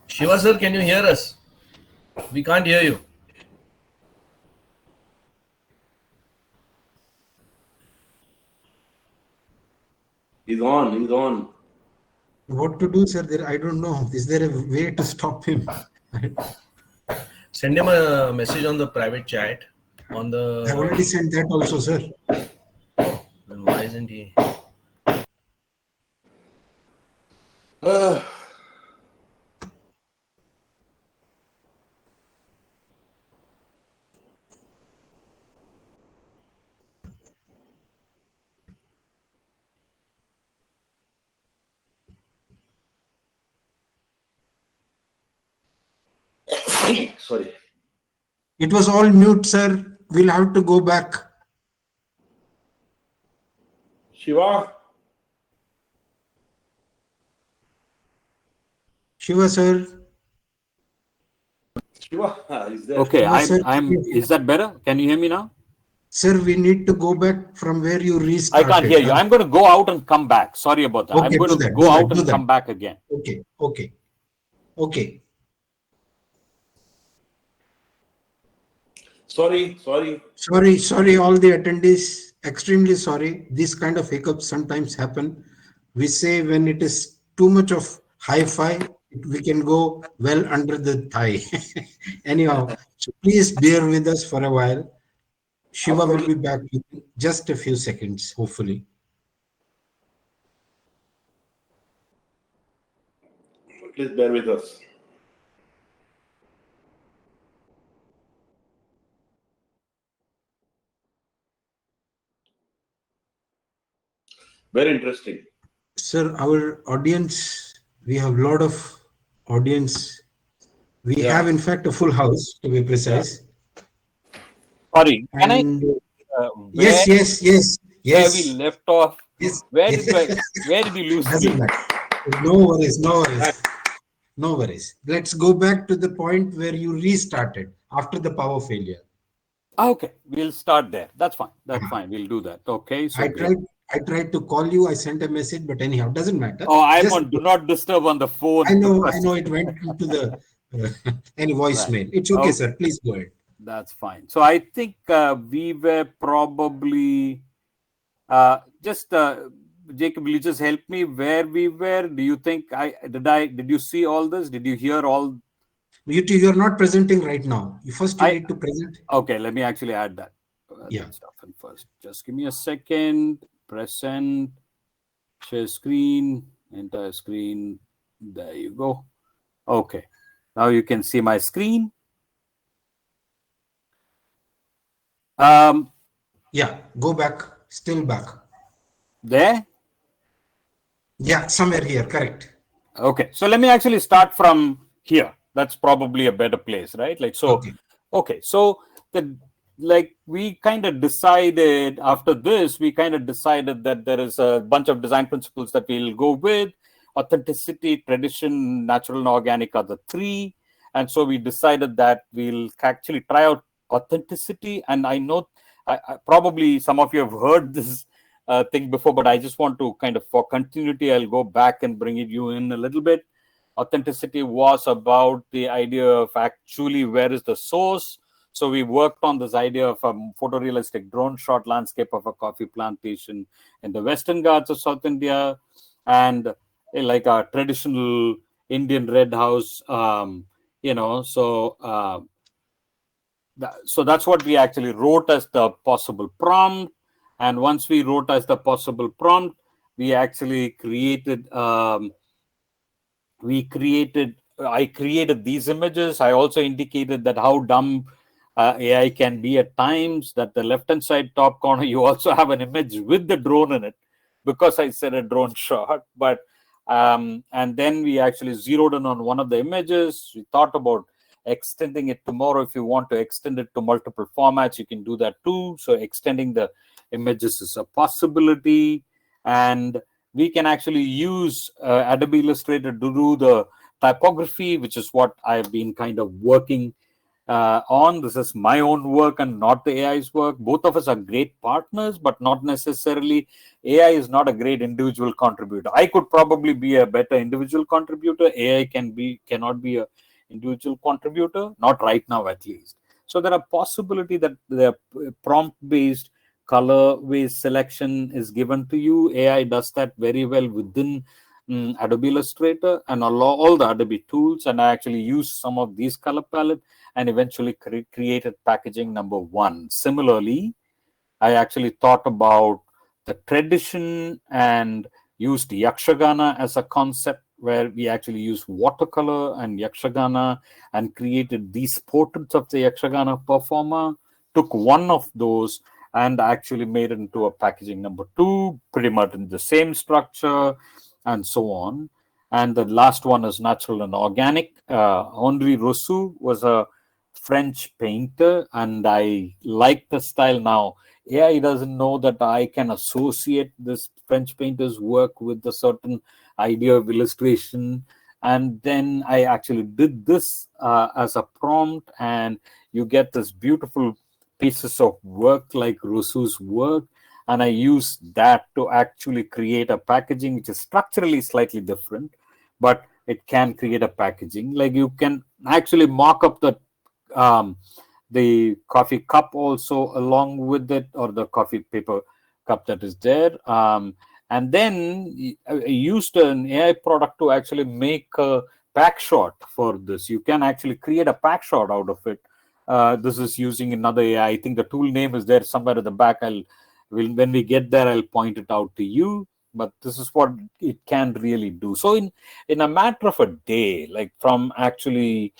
Shiva sir, can you hear us? We can't hear you. He's on. What to do, sir? I don't know. Is there a way to stop him? Send him a message on the private chat. On the. I've already sent that also, sir. Then why isn't he? Sorry. It was all mute, sir. We'll have to go back. Shiva? Shiva, sir. Shiva is there. Okay, Shiva, sir. is that better? Can you hear me now? Sir, we need to go back from where you I restarted. can't hear you. I'm going to go out and come back. Sorry about that. Okay, I'm going do to that, go do that, out do and that. come back again. Okay. Sorry. Sorry, all the attendees. Extremely sorry. These kind of hiccups sometimes happen. We say when it is too much of hi-fi, we can go well under the thigh. Anyhow, so please bear with us for a while. Shiva will be back in just a few seconds, hopefully. Please bear with us. Very interesting. Sir, our audience, we have a lot of audience. We have, in fact, a full house, to be precise. Sorry, can And where yes. we left off? Yes. Where did you lose Doesn't me? matter. No worries. Let's go back to the point where you restarted after the power failure. Okay, we'll start there. That's fine. We'll do that. Okay. So I tried to call you. I sent a message, but anyhow, doesn't matter. Oh, I'm on do not disturb on the phone. I know. It went into the any voicemail. Right. It's okay, sir. Please go ahead. That's fine. So I think we were probably just Jacob, will you just help me where we were? Do you think did you see all this? Did you hear all? You're not presenting right now. You need to present. Okay, let me actually add that. Yeah. Stuff in first. Just give me a second. Present. Share screen. Entire screen. There you go. Okay. Now you can see my screen. Yeah. Go back. Still back. There. Yeah. Somewhere here. Correct. Okay. So let me actually start from here. That's probably a better place, right? Like so. Okay. So we kind of decided after this, that there is a bunch of design principles that we'll go with. Authenticity, tradition, natural and organic are the three. And so we decided that we'll actually try out authenticity. And I know probably some of you have heard this thing before, but I just want to kind of, for continuity, I'll go back and bring you in a little bit. Authenticity was about the idea of actually where is the source. So we worked on this idea of a photorealistic drone shot landscape of a coffee plantation in the Western Ghats of South India, and like a traditional Indian red house, so that's what we actually wrote as the possible prompt. And once we wrote as the possible prompt, we actually created I created these images. I also indicated that how dumb AI can be at times, that the left hand side top corner, you also have an image with the drone in it, because I said a drone shot. But and then we actually zeroed in on one of the images. We thought about extending it tomorrow. If you want to extend it to multiple formats, you can do that too. So extending the images is a possibility. And we can actually use Adobe Illustrator to do the typography, which is what I've been kind of working on. This is my own work and not the AI's work. Both of us are great partners, but not necessarily. AI is not a great individual contributor. I could probably be a better individual contributor. AI cannot be a individual contributor, not right now at least. So there are possibility that the prompt-based color-based selection is given to you. AI does that very well within Adobe Illustrator and all the Adobe tools. And I actually used some of these color palette and eventually created packaging number 1. Similarly, I actually thought about the tradition and used Yakshagana as a concept, where we actually use watercolor and Yakshagana and created these portraits of the Yakshagana performer, took one of those and actually made it into a packaging number 2, pretty much in the same structure and so on. And the last one is natural and organic. Henri Rousseau was a French painter, and I like the style. Now, AI doesn't know that I can associate this French painter's work with a certain idea of illustration. And then I actually did this as a prompt, and you get this beautiful pieces of work like Rousseau's work. And I use that to actually create a packaging which is structurally slightly different, but it can create a packaging. Like you can actually mock up the coffee cup also along with it, or the coffee paper cup that is there. And then I used an AI product to actually make a pack shot for this. You can actually create a pack shot out of it. This is using another AI. I think the tool name is there somewhere at the back. When we get there, I'll point it out to you. But this is what it can really do. So in a matter of a day, like from actually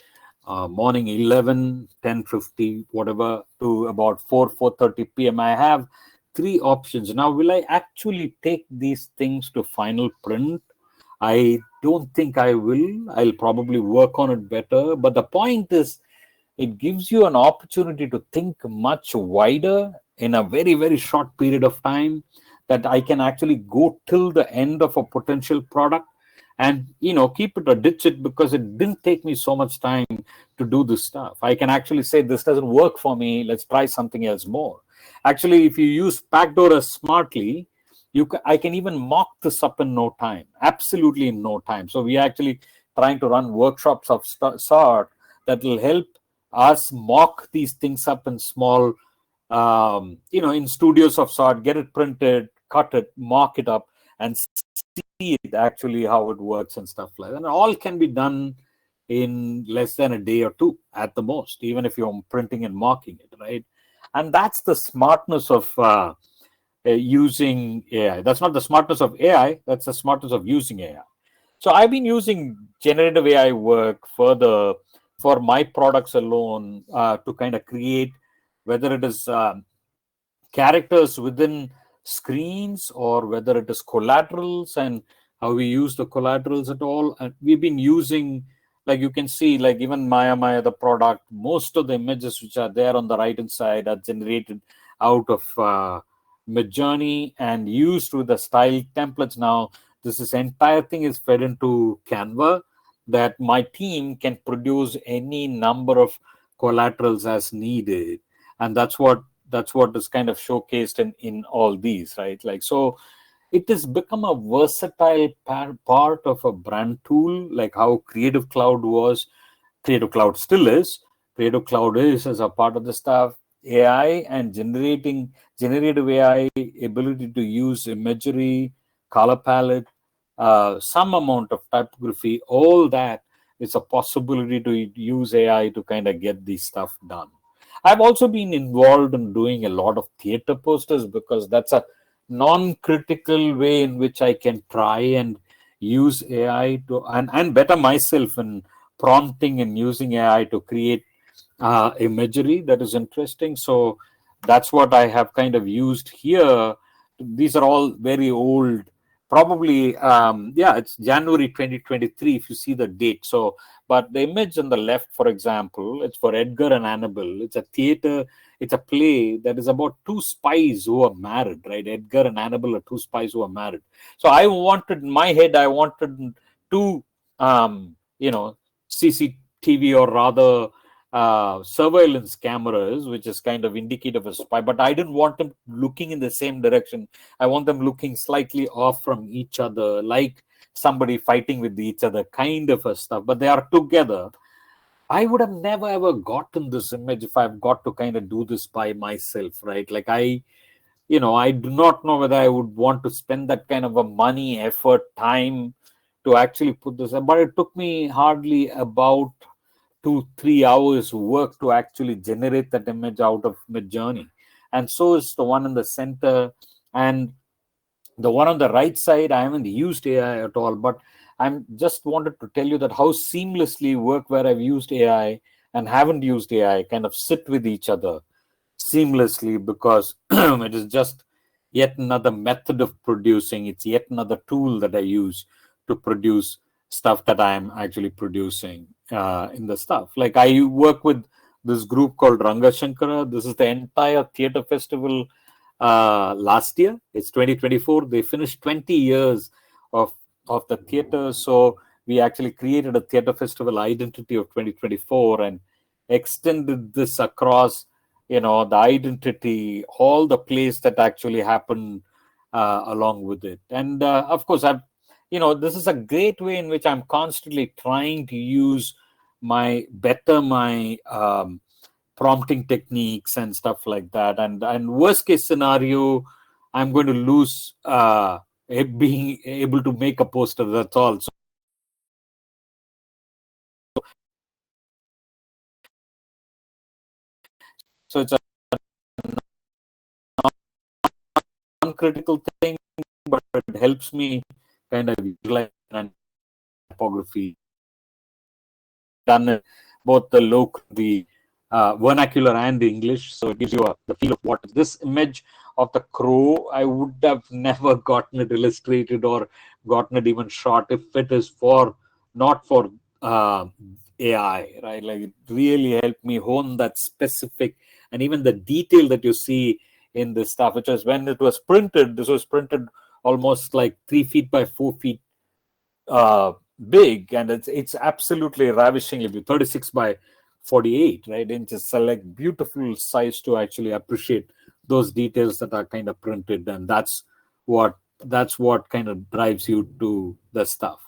morning 11, 10:50, whatever, to about 4:30 p.m., I have 3 options. Now, will I actually take these things to final print? I don't think I will. I'll probably work on it better. But the point is, it gives you an opportunity to think much wider in a very, very short period of time, that I can actually go till the end of a potential product and keep it or ditch it, because it didn't take me so much time to do this stuff. I can actually say, this doesn't work for me, let's try something else more. Actually, if you use Packdora smartly, I can even mock this up in no time, absolutely in no time. So we are actually trying to run workshops of sort that will help us mock these things up in small, in studios of sort, get it printed, cut it, mock it up, and see it actually how it works and stuff like that. And all can be done in less than a day or 2 at the most, even if you're printing and mocking it, right? And that's the smartness of using AI. That's not the smartness of AI, that's the smartness of using AI. So I've been using generative AI work further for my products alone to kind of create, whether it is characters within screens or whether it is collaterals and how we use the collaterals at all. And we've been using, like you can see, like even Maya, the product, most of the images which are there on the right hand side are generated out of Midjourney and used with the style templates. Now, this entire thing is fed into Canva, that my team can produce any number of collaterals as needed, and that's what is kind of showcased in all these, right? Like, so it has become a versatile part of a brand tool, like how Creative Cloud was. Creative Cloud still is. Creative Cloud is as a part of the stuff. AI and generative AI ability to use imagery, color palette, some amount of typography, all that is a possibility to use AI to kind of get this stuff done. I've also been involved in doing a lot of theater posters because that's a non-critical way in which I can try and use AI to and better myself in prompting and using AI to create imagery that is interesting. So that's what I have kind of used here. These are all very old, probably, yeah, it's January 2023 if you see the date. So, but the image on the left, for example, it's for Edgar and Annabelle. It's a theater, it's a play that is about two spies who are married, right? Edgar and Annabelle are two spies who are married. So I wanted, in my head, I wanted two, CCTV, or rather surveillance cameras, which is kind of indicative of a spy, but I didn't want them looking in the same direction. I want them looking slightly off from each other, like somebody fighting with each other, kind of a stuff, but they are together. I would have never ever gotten this image if I've got to kind of do this by myself, right? Like I do not know whether I would want to spend that kind of a money, effort, time to actually put this, but it took me hardly about 2-3 hours work to actually generate that image out of Midjourney. And so is the one in the center. And the one on the right side, I haven't used AI at all, but I'm just wanted to tell you that how seamlessly work where I've used AI and haven't used AI kind of sit with each other seamlessly, because it is just yet another method of producing. It's yet another tool that I use to produce stuff that I'm actually producing in the stuff. Like I work with this group called Ranga Shankara. This is the entire theater festival last year. It's 2024. They finished 20 years of the theater. So we actually created a theater festival identity of 2024 and extended this across, the identity, all the plays that actually happened along with it. And of course, this is a great way in which I'm constantly trying to use my prompting techniques and stuff like that. And worst case scenario, I'm going to lose being able to make a poster. That's all. So it's a non-critical thing, but it helps me kind of utilize and typography. Done it, both the local, the vernacular and the English, so it gives you the feel of what this image of the crow. I would have never gotten it illustrated or gotten it even shot if it is not for AI, right? Like it really helped me hone that specific, and even the detail that you see in this stuff, which was when it was printed. This was printed almost like 3 feet by 4 feet big, and it's absolutely ravishingly big, 36 by 48, right? Inches. So like beautiful size to actually appreciate those details that are kind of printed, and that's what kind of drives you to the stuff.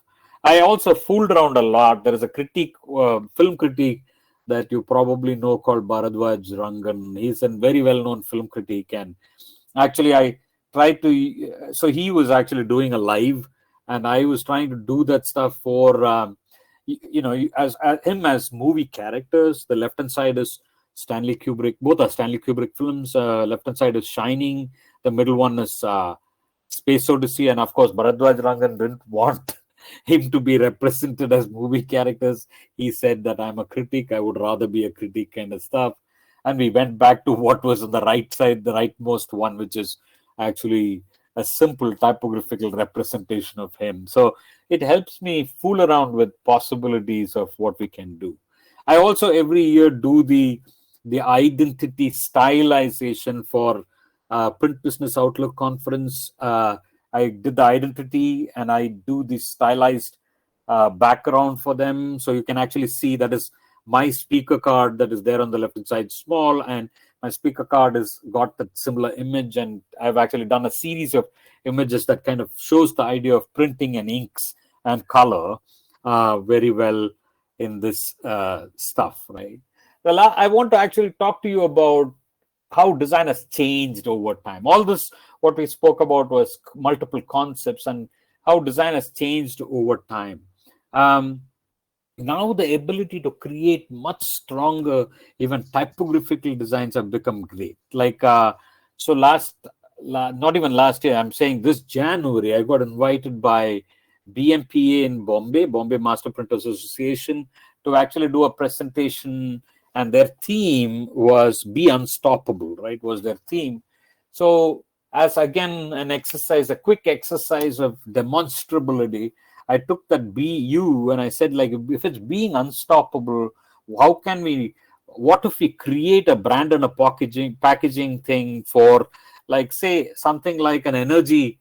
I also fooled around a lot. There is a critique, film critique that you probably know called Bharadwaj Rangan. He's a very well-known film critique, and actually I tried to. So he was actually doing a live, and I was trying to do that stuff for, as him as movie characters. The left-hand side is Stanley Kubrick. Both are Stanley Kubrick films. Left-hand side is Shining. The middle one is Space Odyssey. And of course, Bharadwaj Rangan didn't want him to be represented as movie characters. He said that I'm a critic. I would rather be a critic kind of stuff. And we went back to what was on the right side, the rightmost one, which is actually a simple typographical representation of him. So it helps me fool around with possibilities of what we can do. I also every year do the identity stylization for Print Business Outlook conference. I did the identity and I do the stylized background for them. So you can actually see that is my speaker card that is there on the left hand side small, and my speaker card has got that similar image, and I've actually done a series of images that kind of shows the idea of printing and inks and color very well in this stuff, right? Well, I want to actually talk to you about how design has changed over time. All this, what we spoke about, was multiple concepts and how design has changed over time. Now the ability to create much stronger, even typographical designs have become great. Like, so not even last year, I'm saying this January, I got invited by BMPA in Bombay Master Printers Association, to actually do a presentation, and their theme was Be Unstoppable, right? Was their theme. So as again, an exercise, a quick exercise of demonstrability, I took that BU and I said, like, if it's being unstoppable, how can we, what if we create a brand and a packaging thing for, like, say, something like an energy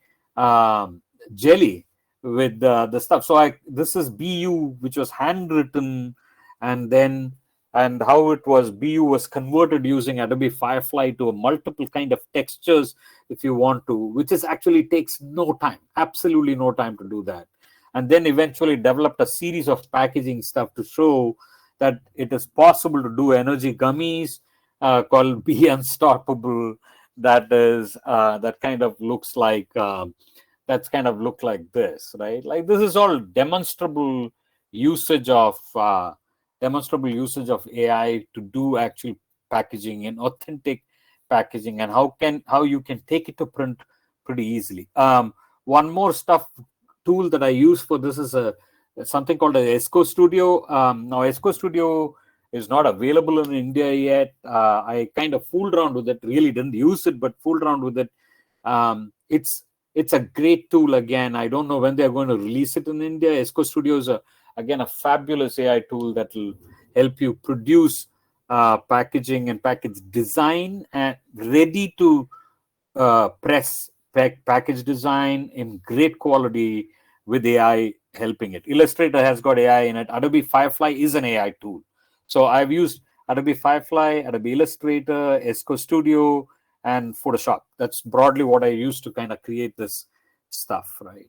jelly with the stuff. So this is BU, which was handwritten, and how it was, BU was converted using Adobe Firefly to a multiple kind of textures if you want to, which is actually takes no time, absolutely no time to do that. And then eventually developed a series of packaging stuff to show that it is possible to do energy gummies called Be Unstoppable. That is that kind of looks like that's kind of look like this, right? Like, this is all demonstrable usage of AI to do actual packaging and authentic packaging, and how you can take it to print pretty easily. One more tool that I use for this is something called a ESCO Studio. Now, ESCO Studio is not available in India yet. I kind of fooled around with it, really didn't use it, but fooled around with it. It's a great tool. Again, I don't know when they're going to release it in India. ESCO Studio is again a fabulous AI tool that will help you produce packaging and package design and ready to press package design in great quality with AI helping it. Illustrator has got AI in it. Adobe Firefly is an AI tool. So I've used Adobe Firefly, Adobe Illustrator, ESCO Studio, and Photoshop. That's broadly what I use to kind of create this stuff, right?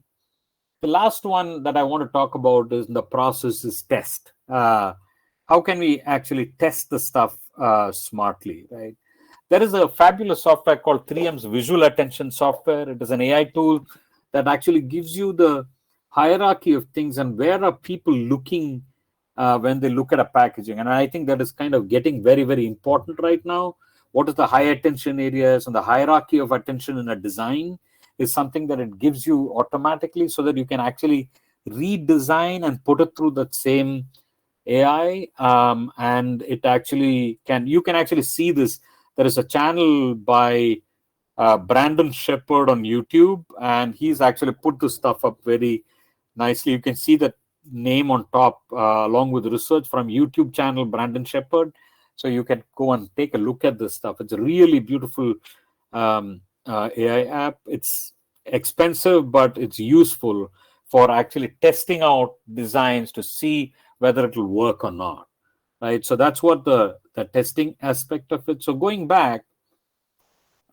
The last one that I want to talk about is the process is test. How can we actually test the stuff smartly, right? There is a fabulous software called 3M's Visual Attention software. It is an AI tool that actually gives you the hierarchy of things and where are people looking when they look at a packaging. And I think that is kind of getting very, very important right now. What is the high attention areas, and the hierarchy of attention in a design is something that it gives you automatically, so that you can actually redesign and put it through that same AI. And it actually you can actually see this. There is a channel by Brandon Shepherd on YouTube, and he's actually put this stuff up very nicely. You can see the name on top along with research from YouTube channel Brandon Shepherd. So you can go and take a look at this stuff. It's a really beautiful AI app. It's expensive, but it's useful for actually testing out designs to see whether it will work or not, right? So that's what the testing aspect of it. So going back,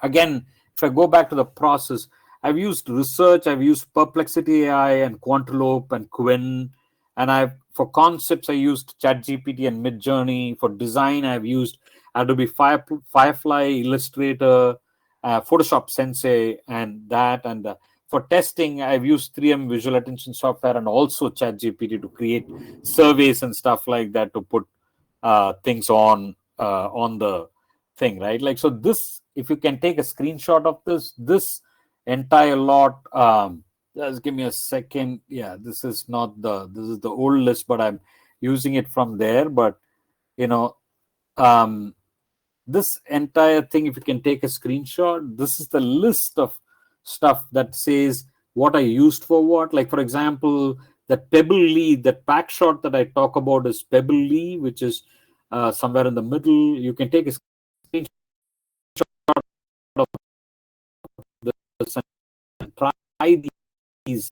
again, if I go back to the process, I've used research, I've used Perplexity AI and Quantilope and Quinn, and for concepts, I used ChatGPT and Midjourney. For design, I've used Adobe Firefly, Illustrator, Photoshop Sensei, and that. And for testing, I've used 3M Visual Attention software and also ChatGPT to create surveys and stuff like that to put things on the thing, right? Like, so this, if you can take a screenshot of this entire lot, just give me a second. Yeah, this is the old list, but I'm using it from there. But this entire thing, if you can take a screenshot, this is the list of stuff that says what I used for what. Like, for example, that Pebble Lee, that pack shot that I talk about is Pebble Lee, which is somewhere in the middle. You can take a screenshot of this and try these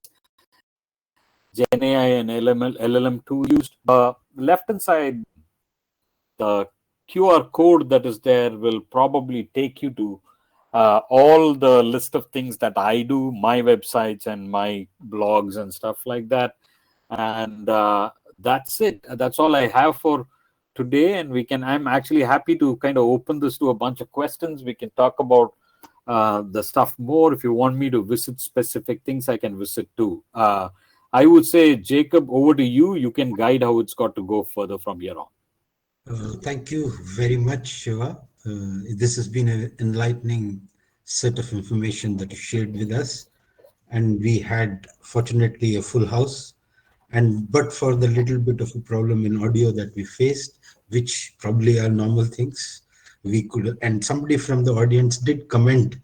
Gen AI and LLM tool used. Left hand side, the QR code that is there will probably take you to all the list of things that I do, my websites and my blogs and stuff like that. And that's it. That's all I have for today. And I'm actually happy to kind of open this to a bunch of questions. We can talk about the stuff more. If you want me to visit specific things, I can visit too. I would say, Jacob, over to you. You can guide how it's got to go further from here on. Thank you very much, Shiva. This has been an enlightening set of information that you shared with us. And we had, fortunately, a full house. But for the little bit of a problem in audio that we faced, which probably are normal things, we could, and somebody from the audience did comment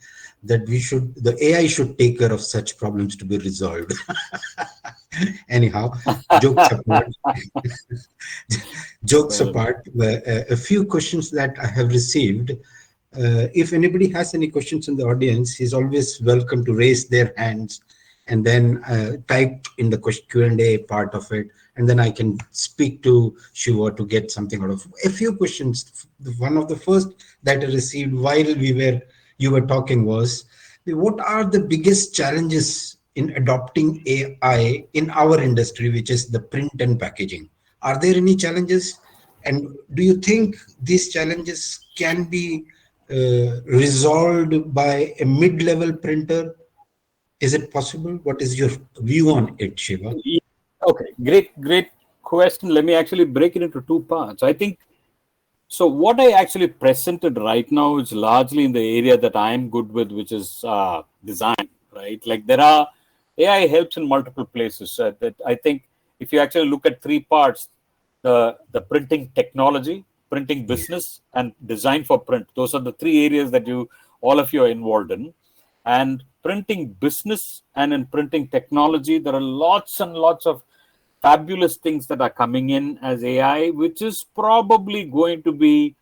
that the AI should take care of such problems to be resolved. Anyhow, jokes apart, a few questions that I have received. If anybody has any questions in the audience, he's always welcome to raise their hands and then type in the Q&A part of it, and then I can speak to Shiva to get something out of a few questions. One of the first that I received while you were talking was, what are the biggest challenges in adopting AI in our industry, which is the print and packaging? Are there any challenges? And do you think these challenges can be resolved by a mid-level printer? Is it possible? What is your view on it, Shiva? Okay, great question. Let me actually break it into two parts. I think, so what I actually presented right now is largely in the area that I'm good with, which is design, right? Like AI helps in multiple places. That I think if you actually look at three parts, the printing technology, printing business, and design for print. Those are the three areas that all of you are involved in. And printing business and in printing technology, there are lots and lots of fabulous things that are coming in as AI, which is probably going to be,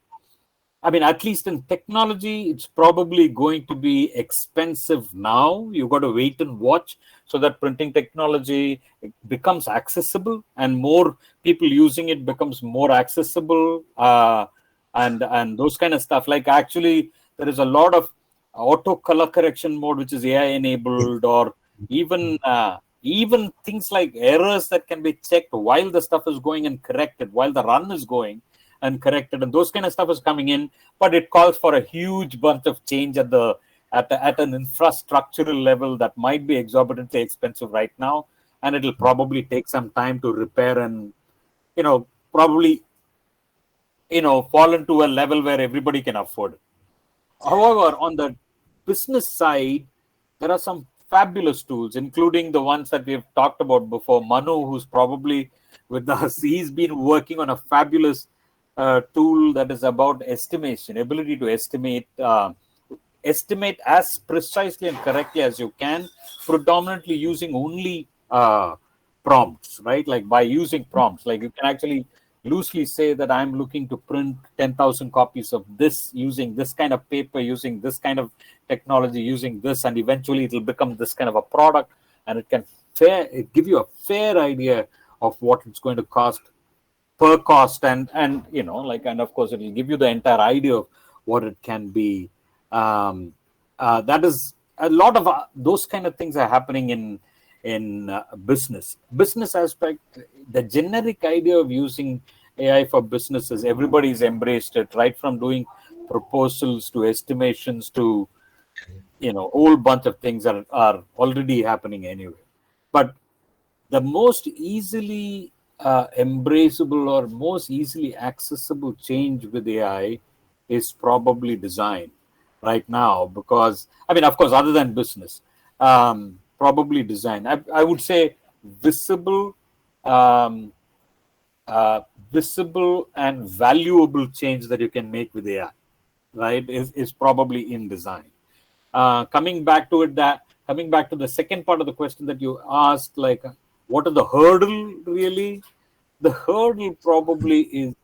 I mean, at least in technology, it's probably going to be expensive now. You've got to wait and watch so that printing technology becomes accessible and more people using it becomes more accessible, and those kind of stuff. Like actually, there is a lot of auto color correction mode, which is AI enabled, or even things like errors that can be checked while the stuff is going and corrected, while the run is going and corrected, and those kind of stuff is coming in. But it calls for a huge bunch of change at an infrastructural level that might be exorbitantly expensive right now, and it'll probably take some time to repair and probably fall into a level where everybody can afford it. However, on the business side, there are some fabulous tools, including the ones that we've talked about before. Manu, who's probably with us, he's been working on a fabulous tool that is about estimation, ability to estimate as precisely and correctly as you can, predominantly using only prompts, right? Like by using prompts, like you can actually loosely say that I'm looking to print 10,000 copies of this using this kind of paper, using this kind of technology, using this, and eventually it will become this kind of a product, and it can give you a fair idea of what it's going to cost per cost, and of course it will give you the entire idea of what it can be. That is a lot of those kind of things are happening in business aspect. The generic idea of using AI for businesses, everybody's embraced it, right from doing proposals to estimations to a whole bunch of things are already happening anyway. But the most easily embraceable or most easily accessible change with AI is probably design right now, because of course, other than business, probably design. I would say visible and valuable change that you can make with AI, right, is probably in design. Coming back to the second part of the question that you asked, like, what is the hurdle really? The hurdle probably is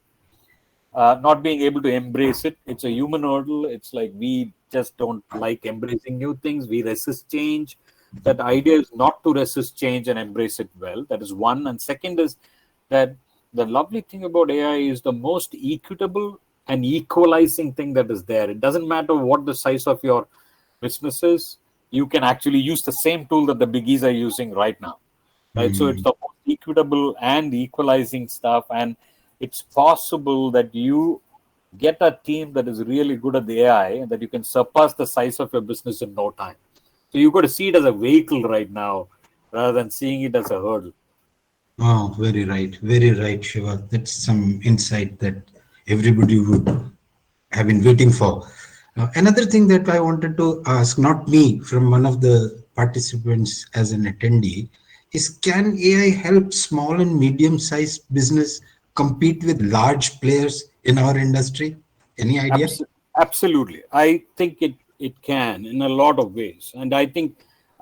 not being able to embrace it. It's a human hurdle. It's like we just don't like embracing new things. We resist change. That idea is not to resist change and embrace it well. That is one. And second is that the lovely thing about AI is the most equitable and equalizing thing that is there. It doesn't matter what the size of your business is, you can actually use the same tool that the biggies are using right now. Right. So it's the most equitable and equalizing stuff. And it's possible that you get a team that is really good at the AI and that you can surpass the size of your business in no time. So you've got to see it as a vehicle right now rather than seeing it as a hurdle. Oh, very right, Shiva. That's some insight that everybody would have been waiting for. Another thing that I wanted to ask, not me, from one of the participants as an attendee, is can AI help small and medium-sized business compete with large players in our industry? Any idea? Absolutely. I think it can in a lot of ways. And I think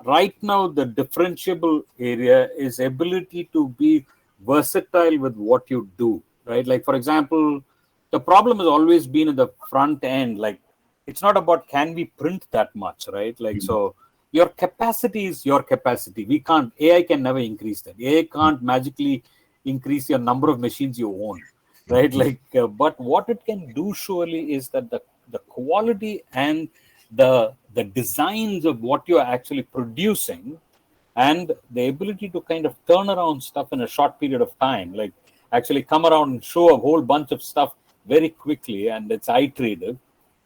right now the differentiable area is ability to be versatile with what you do, right? Like, for example, the problem has always been in the front end. Like, it's not about can we print that much, right? Like, so your capacity is your capacity. We can't, AI can never increase that. AI can't magically increase your number of machines you own, right? Like, but what it can do surely is that the quality and the designs of what you're actually producing and the ability to kind of turn around stuff in a short period of time, like actually come around and show a whole bunch of stuff very quickly and it's iterative,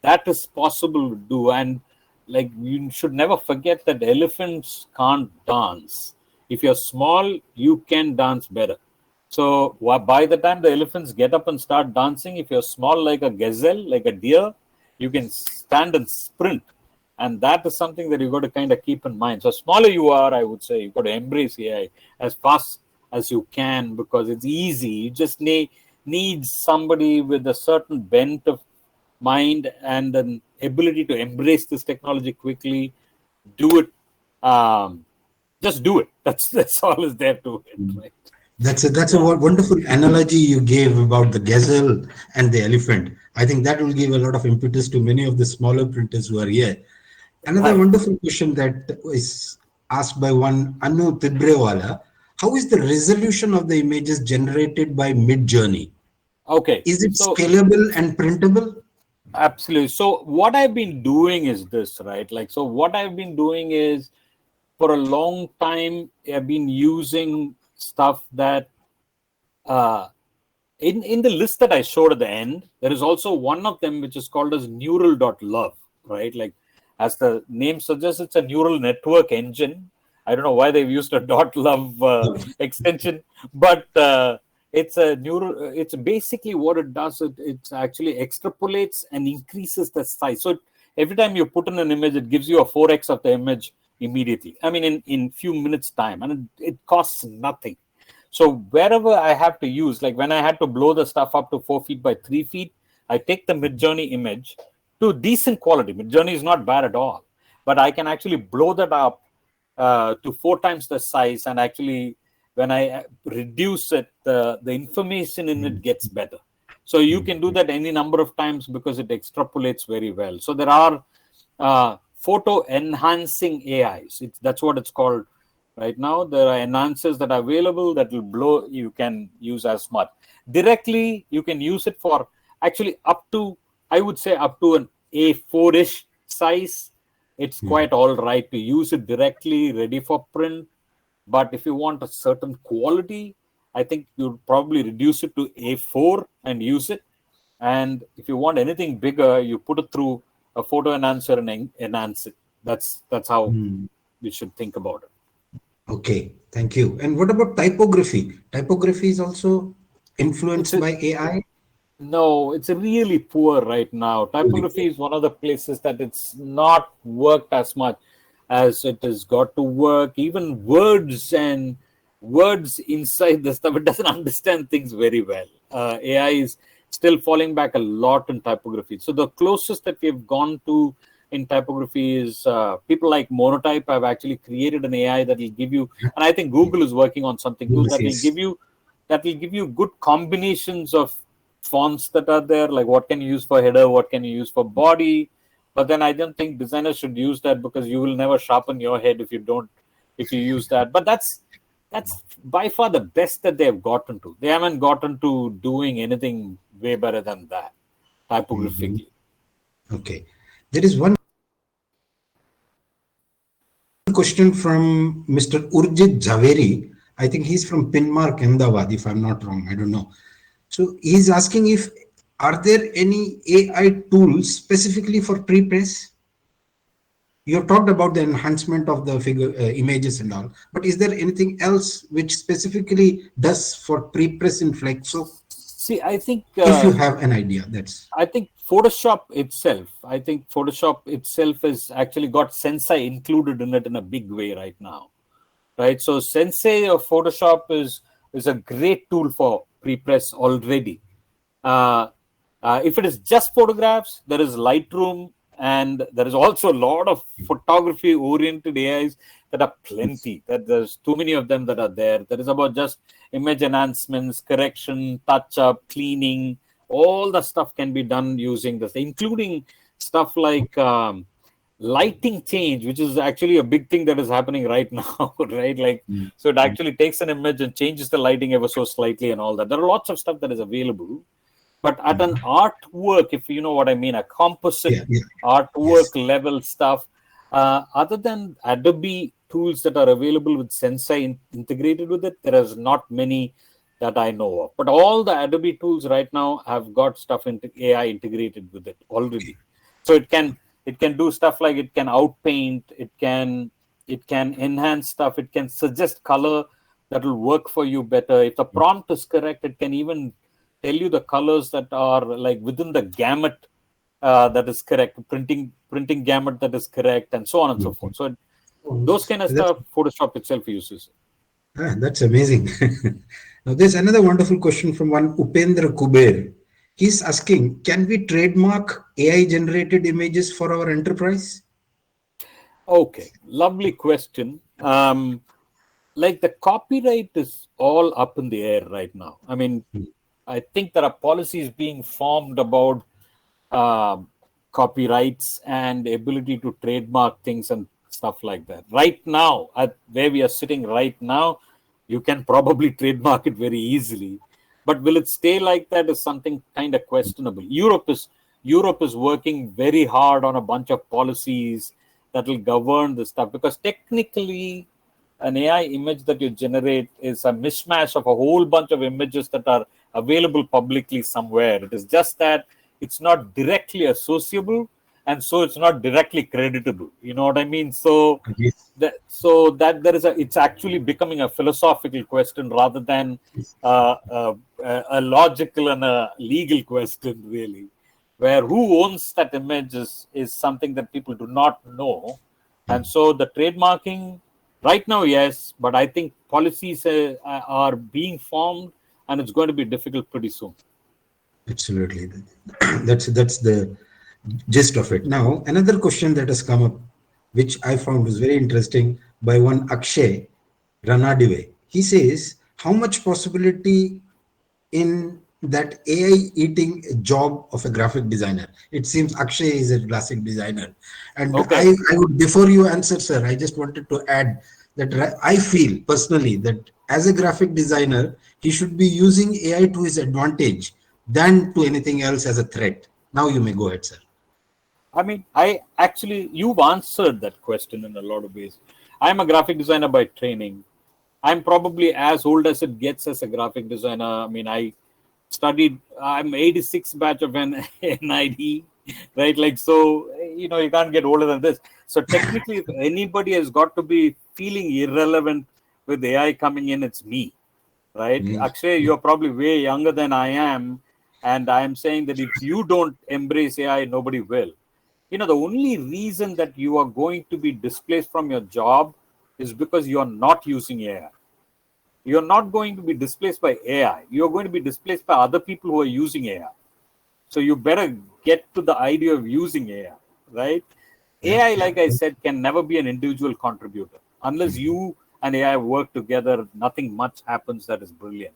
that is possible to do. And like, you should never forget that elephants can't dance. If you're small, you can dance better. So by the time the elephants get up and start dancing, if you're small like a gazelle, like a deer, you can stand and sprint. And that is something that you've got to kind of keep in mind. So smaller you are, I would say, you've got to embrace AI as fast as you can because it's easy. You just need somebody with a certain bent of mind and an ability to embrace this technology quickly, do it. Just do it. That's all is there to it, right? That's a wonderful analogy you gave about the gazelle and the elephant. I think that will give a lot of impetus to many of the smaller printers who are here. Another wonderful question that is asked by one Anu Tibrewala: how is the resolution of the images generated by Mid-Journey? Okay. Is it So scalable and printable? absolutely. So what I've been doing is this, right? Like, so what I've been doing is for a long time, I've been using stuff that in the list that I showed at the end, there is also one of them which is called as neural.love, right? Like, as the name suggests, it's a neural network engine. I don't know why they've used a .love extension, but it's a neural. It's basically what it does. It actually extrapolates and increases the size. So every time you put in an image, it gives you a 4x of the image immediately. I mean, in few minutes time, and it costs nothing. So wherever I have to use, like when I had to blow the stuff up to 4 feet by 3 feet, I take the Mid-Journey image to decent quality. Mid-Journey is not bad at all, but I can actually blow that up to 4 times the size, and actually when I reduce it, the information in it gets better. So you can do that any number of times because it extrapolates very well. So there are photo enhancing AIs. That's what it's called. Right now, there are enhancers that are available that will blow, you can use as much. Directly, you can use it for actually up to, I would say, up to an A4-ish size. It's quite all right to use it directly, ready for print. But if you want a certain quality, I think you'd probably reduce it to A4 and use it. And if you want anything bigger, you put it through a photo enhancer and enhance it. That's how you should think about it. Okay, thank you. And what about typography? Typography is also influenced by AI? No, it's really poor right now. Typography is one of the places that it's not worked as much as it has got to work. Even words and words inside the stuff, it doesn't understand things very well. AI is still falling back a lot in typography. So the closest that we've gone to in typography is people like Monotype have actually created an AI that will give you, and I think Google is working on something too, that will give you good combinations of fonts that are there, like what can you use for header, what can you use for body. But then I don't think designers should use that because you will never sharpen your head if you use that. But That's by far the best that they have gotten to. They haven't gotten to doing anything way better than that, typographically. Okay. There is one question from Mr. Urjit Javeri. I think he's from Pinmark, Ahmedabad, if I'm not wrong. I don't know. So he's asking if are there any AI tools specifically for pre-press? You have talked about the enhancement of the figure images and all, but is there anything else which specifically does for pre-press in Flexo? See, I think If you have an idea, that's. I think Photoshop itself has actually got Sensei included in it in a big way right now, right? So Sensei of Photoshop is a great tool for pre-press already. If it is just photographs, there is Lightroom, and there is also a lot of photography-oriented AIs that are plenty. That there's too many of them that are there. That is about just image enhancements, correction, touch-up, cleaning. All the stuff can be done using this, including stuff like lighting change, which is actually a big thing that is happening right now, right? Like, so it actually takes an image and changes the lighting ever so slightly and all that. There are lots of stuff that is available. But at an artwork, if you know what I mean, a composite artwork level stuff, other than Adobe tools that are available with Sensei integrated with it, there is not many that I know of. But all the Adobe tools right now have got stuff into AI integrated with it already. So it can do stuff like it can outpaint, it can enhance stuff, it can suggest color that will work for you better. If the prompt is correct, it can even tell you the colors that are like within the gamut that is correct, printing gamut that is correct, and so on and so forth. So those kind of stuff, Photoshop itself uses. That's amazing. Now, there's another wonderful question from one Upendra Kuber. He's asking, can we trademark AI-generated images for our enterprise? Okay, lovely question. Like the copyright is all up in the air right now. I mean, I think there are policies being formed about copyrights and ability to trademark things and stuff like that. Right now, at where we are sitting right now, you can probably trademark it very easily. But will it stay like that is something kind of questionable. Europe is working very hard on a bunch of policies that will govern this stuff, because technically an AI image that you generate is a mishmash of a whole bunch of images that are available publicly somewhere. It is just that it's not directly associable, and so it's not directly creditable. You know what I mean? So it's actually becoming a philosophical question rather than a logical and a legal question, really. Where who owns that image is something that people do not know, and so the trademarking. Right now, yes, but I think policies are being formed, and it's going to be difficult pretty soon. Absolutely. That's the gist of it. Now, another question that has come up, which I found was very interesting, by one Akshay Ranadive. He says, how much possibility in that AI eating a job of a graphic designer? It seems Akshay is a graphic designer. And Okay. I would, before you answer, sir, I just wanted to add that I feel personally that as a graphic designer, he should be using AI to his advantage than to anything else as a threat. Now you may go ahead, sir. I mean, you've answered that question in a lot of ways. I'm a graphic designer by training. I'm probably as old as it gets as a graphic designer. I mean, I'm 86 batch of an NID, right? Like, so, you can't get older than this. So technically, if anybody has got to be feeling irrelevant with AI coming in, it's me, right? Akshay, you're probably way younger than I am. And I'm saying that if you don't embrace AI, nobody will. The only reason that you are going to be displaced from your job is because you are not using AI. You're not going to be displaced by AI. You're going to be displaced by other people who are using AI. So you better get to the idea of using AI, right? AI, like I said, can never be an individual contributor. Unless you and AI work together, nothing much happens that is brilliant.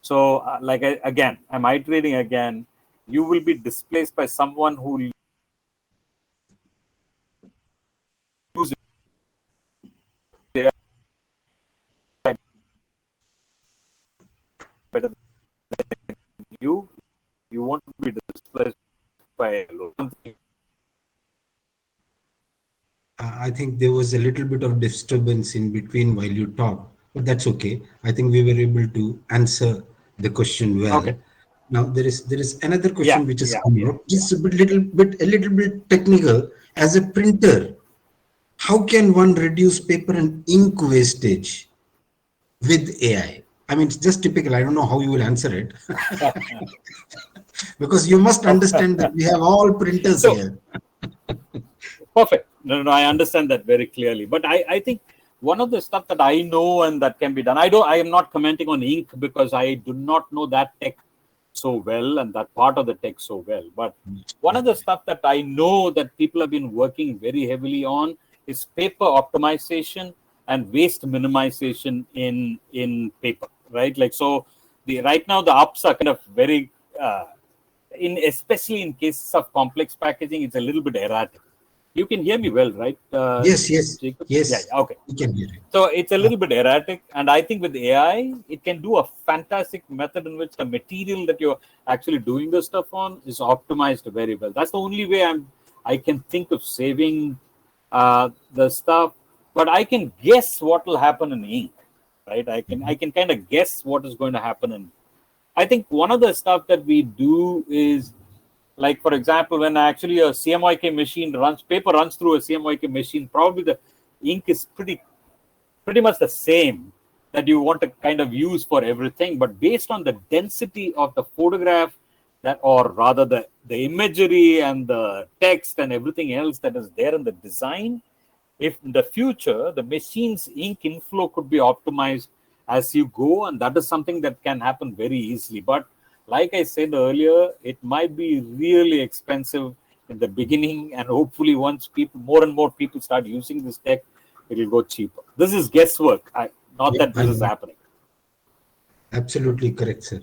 So, I'm iterating again. You will be displaced by someone who uses AI better than you won't be displaced by alone. I think there was a little bit of disturbance in between while you talked, but that's okay. I think we were able to answer the question well. Okay. Now there is another Yeah, question which is coming up. Just a little bit technical. As a printer, how can one reduce paper and ink wastage with AI? I mean, it's just typical. I don't know how you will answer it because you must understand that we have all printers So, here. perfect. No, I understand that very clearly. But I think one of the stuff that I know and that can be done, I am not commenting on ink because I do not know that tech so well and that part of the tech so well. But one of the stuff that I know that people have been working very heavily on is paper optimization and waste minimization in paper, right? Like, so right now the ups are kind of very especially in cases of complex packaging, it's a little bit erratic. You can hear me well, right? Yes, Jacob? yes. Yeah, okay. We can hear it. So it's a little bit erratic, and I think with AI, it can do a fantastic method in which the material that you're actually doing the stuff on is optimized very well. That's the only way I can think of saving the stuff. But I can guess what will happen in ink, right? I can kind of guess what is going to happen in. I think one of the stuff that we do is, like, for example, when actually a CMYK machine paper runs through a CMYK machine, probably the ink is pretty much the same that you want to kind of use for everything. But based on the density of the photograph, or rather the imagery and the text and everything else that is there in the design, if in the future the machine's ink inflow could be optimized as you go, and that is something that can happen very easily. But like I said earlier, it might be really expensive in the beginning, and hopefully once more and more people start using this tech, it will go cheaper. This is guesswork, not that this is happening. Absolutely correct, sir.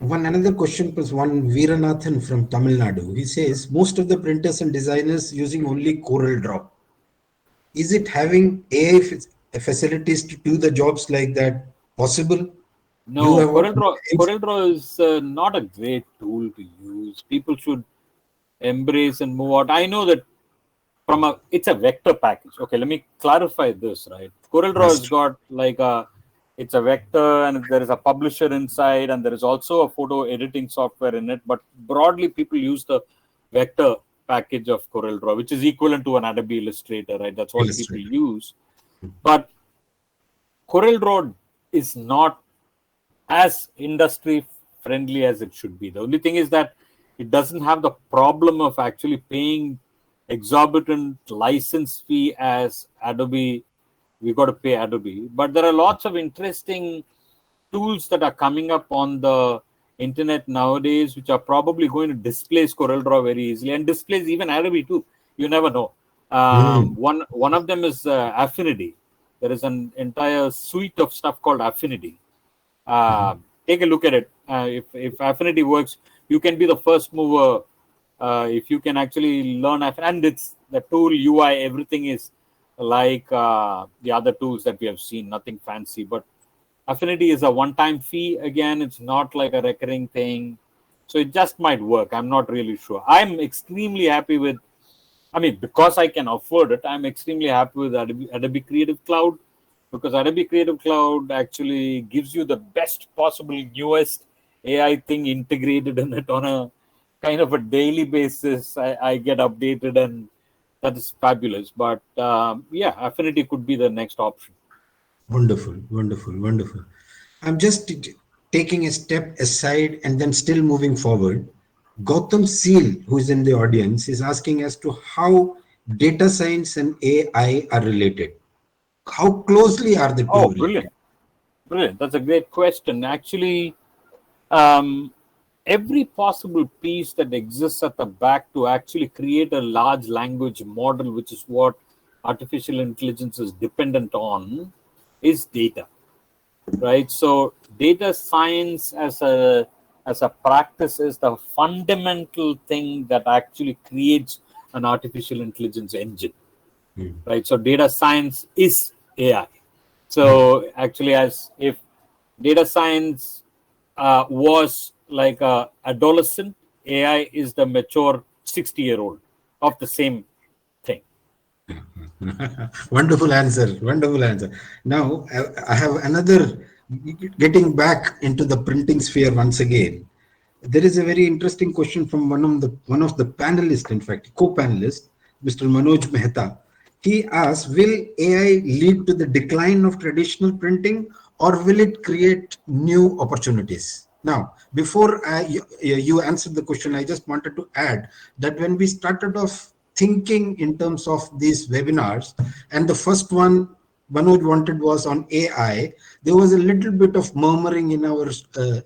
Another question was one Veeranathan from Tamil Nadu. He says most of the printers and designers using only Corel Draw. Is it having AI facilities to do the jobs like that possible? No, CorelDRAW is not a great tool to use. People should embrace and move out. I know that it's a vector package. Okay, let me clarify this, right? CorelDRAW has got like it's a vector, and there is a publisher inside, and there is also a photo editing software in it. But broadly, people use the vector package of CorelDRAW, which is equivalent to an Adobe Illustrator, right? That's what people use. But CorelDRAW is not as industry friendly as it should be. The only thing is that it doesn't have the problem of actually paying exorbitant license fee as Adobe. We got to pay Adobe, but there are lots of interesting tools that are coming up on the internet nowadays, which are probably going to displace CorelDRAW very easily and displace even Adobe too. You never know. One of them is Affinity. There is an entire suite of stuff called Affinity. Take a look at it. If Affinity works, you can be the first mover. If you can actually learn Affinity, and it's the tool UI, everything is like the other tools that we have seen, nothing fancy. But Affinity is a one-time fee. Again, it's not like a recurring thing. So it just might work. I'm not really sure. I'm extremely happy with, because I can afford it, I'm extremely happy with Adobe Creative Cloud, because Adobe Creative Cloud actually gives you the best possible newest AI thing integrated in it on a kind of a daily basis. I get updated, and that is fabulous. But yeah, Affinity could be the next option. Wonderful. I'm just taking a step aside and then still moving forward. Gautam Seal, who is in the audience, is asking as to how data science and AI are related. How closely are the two related? Brilliant. That's a great question. Actually, every possible piece that exists at the back to actually create a large language model, which is what artificial intelligence is dependent on, is data, right? So data science as a practice is the fundamental thing that actually creates an artificial intelligence engine, right? So data science is AI. So actually, as if data science was like a adolescent, AI is the mature 60-year-old of the same thing. Wonderful answer. Wonderful answer. Now, I have another, getting back into the printing sphere once again. There is a very interesting question from one of the panelists, in fact, co-panelist, Mr. Manoj Mehta. He asks, will AI lead to the decline of traditional printing, or will it create new opportunities? Now, before you answered the question, I just wanted to add that when we started off thinking in terms of these webinars, and the first one Manoj wanted was on AI, there was a little bit of murmuring in our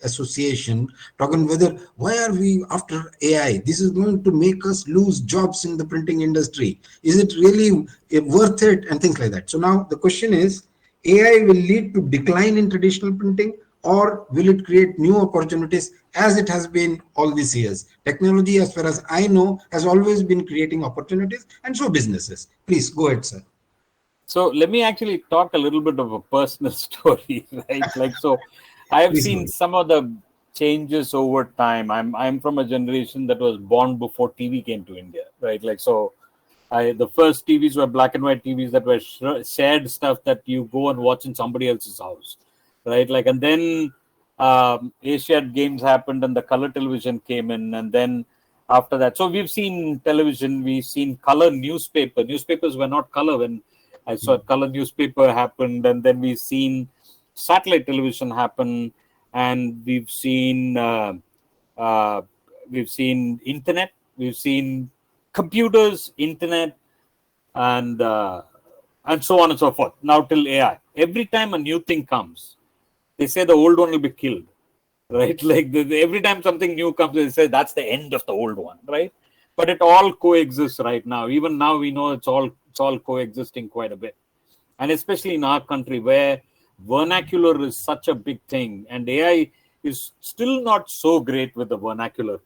association, talking whether why are we after AI? This is going to make us lose jobs in the printing industry. Is it really worth it? And things like that. So now the question is, AI will lead to decline in traditional printing, or will it create new opportunities as it has been all these years? Technology, as far as I know, has always been creating opportunities, and so businesses. Please go ahead, sir. So let me actually talk a little bit of a personal story, right? Like, so I have Please go seen ahead. some of the changes over time. I'm from a generation that was born before TV came to India, right? Like, so the first TVs were black and white TVs that were shared stuff that you go and watch in somebody else's house, right? Like, and then Asiad Games happened and the color television came in, and then after that, so we've seen television, we've seen color newspaper. Newspapers were not color when I saw color newspaper happened, and then we've seen satellite television happen, and we've seen internet, we've seen computers, internet, and so on and so forth. Now till AI. Every time a new thing comes, they say the old one will be killed, right? Like every time something new comes, they say that's the end of the old one, right? But it all coexists right now. Even now, we know it's all coexisting quite a bit, and especially in our country where vernacular is such a big thing, and AI is still not so great with the vernacular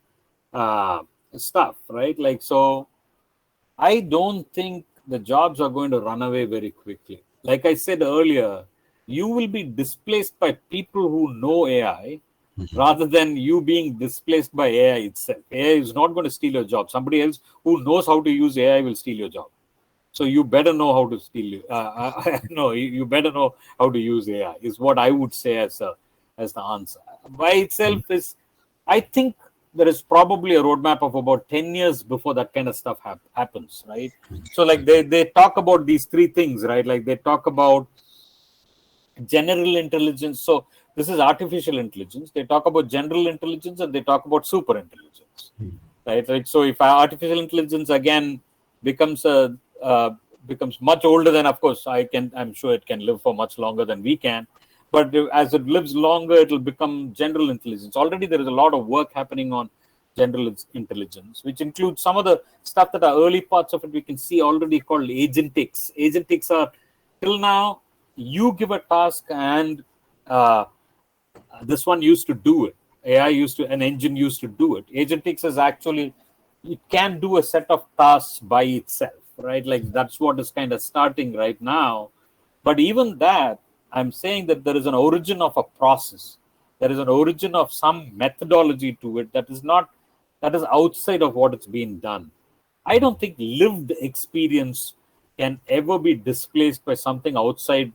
stuff, right? Like, so I don't think the jobs are going to run away very quickly. Like I said earlier, you will be displaced by people who know AI rather than you being displaced by AI itself. AI is not going to steal your job. Somebody else who knows how to use AI will steal your job. So you better know how to steal you. No, you better know how to use AI is what I would say as the answer. By itself is, I think there is probably a roadmap of about 10 years before that kind of stuff happens, right? So like they talk about these three things, right? Like they talk about general intelligence. So this is artificial intelligence. They talk about general intelligence and they talk about super intelligence, right? Like, so if artificial intelligence again becomes much older, then of course I'm sure it can live for much longer than we can. But as it lives longer, it will become general intelligence. Already there is a lot of work happening on general intelligence, which includes some of the stuff that are early parts of it. We can see already called agentics. Agentics are, till now, you give a task and this one used to do it. An engine used to do it. Agentics is actually, it can do a set of tasks by itself, right? Like that's what is kind of starting right now. But even that, I'm saying that there is an origin of a process. There is an origin of some methodology to it that is outside of what is being done. I don't think lived experience can ever be displaced by something outside,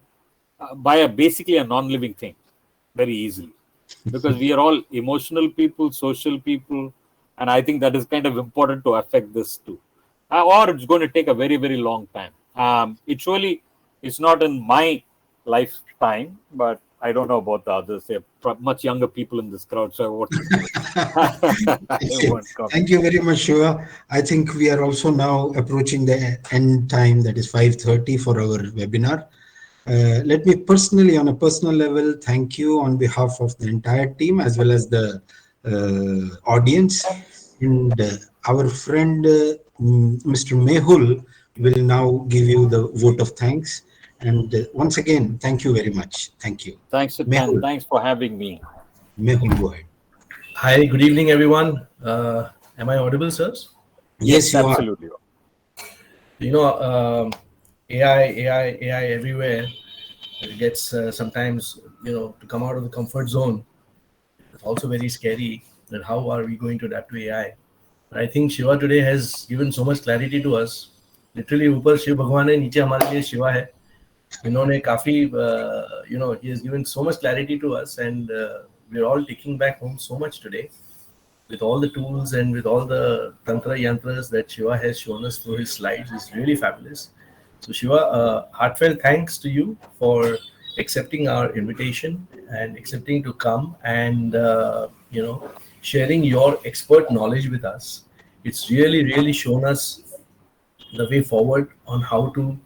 by basically a non-living thing very easily. Because we are all emotional people, social people, and I think that is kind of important to affect this too. Or it's going to take a very, very long time. It's not in my lifetime, but I don't know about the others. They're much younger people in this crowd, so I won't. Thank you very much, Shiva. I think we are also now approaching the end time, that is 5:30 for our webinar. Let me personally, on a personal level, thank you on behalf of the entire team as well as the audience. And our friend Mr. Mehul will now give you the vote of thanks. And once again, thank you very much. Thank you. Thanks, Mehul. Thanks for having me. Mehul, go ahead. Hi, good evening, everyone. Am I audible, sirs? Yes, you absolutely. You know, AI everywhere. It gets sometimes, to come out of the comfort zone. It's also very scary that how are we going to adapt to AI. But I think Shiva today has given so much clarity to us. Literally, ऊपर शिव भगवान है, नीचे हमारे लिए शिवा है. इन्होंने काफी, he has given so much clarity to us, and we're all taking back home so much today with all the tools and with all the tantra yantras that Shiva has shown us through his slides. Is really fabulous. So Shiva, heartfelt thanks to you for accepting our invitation and accepting to come and sharing your expert knowledge with us. It's really shown us the way forward on how to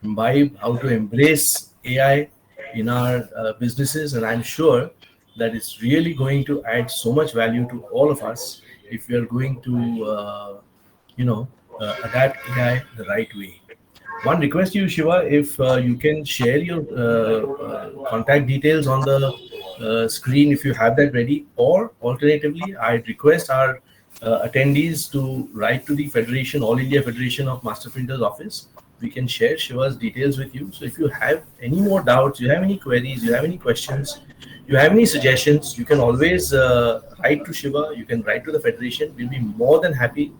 imbibe, how to embrace AI in our businesses, and I'm sure that it's really going to add so much value to all of us if we are going to adapt AI the right way. One request to you, Shiva, if you can share your contact details on the screen if you have that ready, or alternatively, I'd request our attendees to write to the Federation, All India Federation of Master Printers office. We can share Shiva's details with you. So if you have any more doubts, you have any queries, you have any questions, you have any suggestions, you can always write to Shiva, you can write to the Federation. We'll be more than happy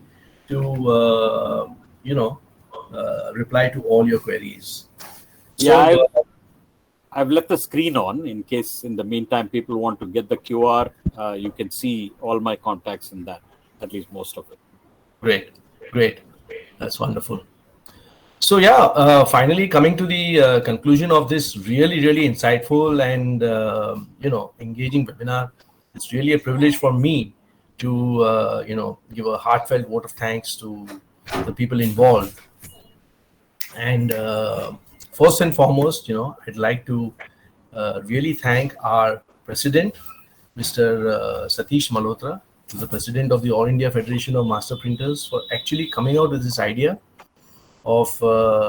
to, reply to all your queries. Yeah, I've left the screen on in case in the meantime people want to get the QR. You can see all my contacts in that, at least most of it. Great. That's wonderful. So yeah, finally coming to the conclusion of this really insightful and engaging webinar. It's really a privilege for me to give a heartfelt vote of thanks to the people involved. And first and foremost, I'd like to really thank our president, Mr. Satish Malhotra, the president of the All India Federation of Master Printers, for actually coming out with this idea of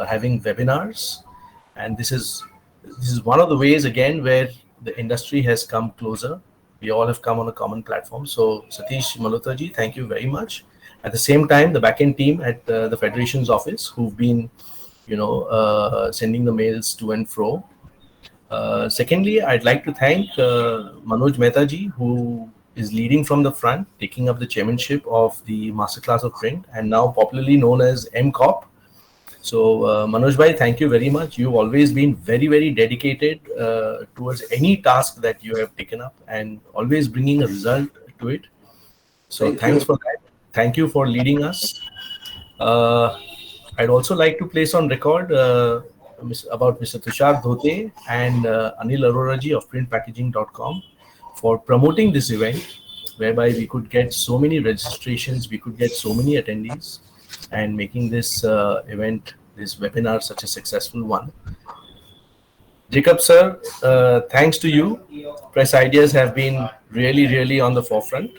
having webinars. And this is one of the ways again where the industry has come closer. We all have come on a common platform. So Satish Malhotra ji, thank you very much. At the same time, the backend team at the Federation's office who've been sending the mails to and fro. Secondly, I'd like to thank Manoj Mehta ji, who is leading from the front, taking up the chairmanship of the Masterclass of Print, and now popularly known as MCOP. So Manoj bhai, thank you very much. You've always been very dedicated towards any task that you have taken up and always bringing a result to it. So thanks for that. Thank you for leading us. I'd also like to place on record about Mr. Tushar Dhote and Anil Arora ji of printpackaging.com for promoting this event, whereby we could get so many registrations, we could get so many attendees, and making this event, this webinar, such a successful one. Jacob sir, thanks to you, Press Ideas have been really on the forefront,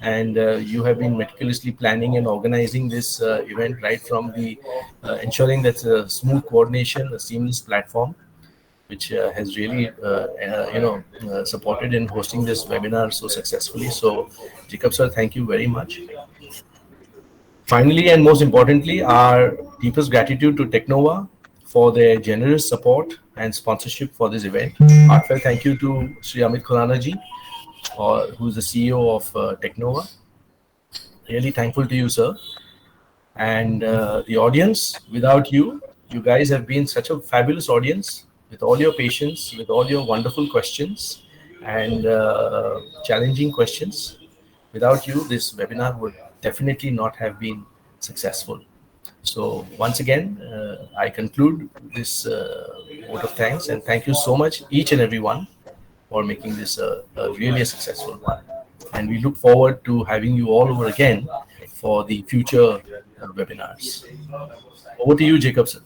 and you have been meticulously planning and organizing this event right from the ensuring that a smooth coordination, a seamless platform, which has really supported in hosting this webinar so successfully. So Jacob sir, thank you very much. Finally, and most importantly, our deepest gratitude to Technova for their generous support and sponsorship for this event. Heartfelt thank you to Sri Amit Khurana ji, who's the CEO of Technova. Really thankful to you, sir. And the audience, without you, you guys have been such a fabulous audience with all your patience, with all your wonderful questions and challenging questions. Without you, this webinar would definitely not have been successful. So once again, I conclude this vote of thanks, and thank you so much, each and every one, for making this a really successful one. And we look forward to having you all over again for the future webinars. Over to you, Jacob sir.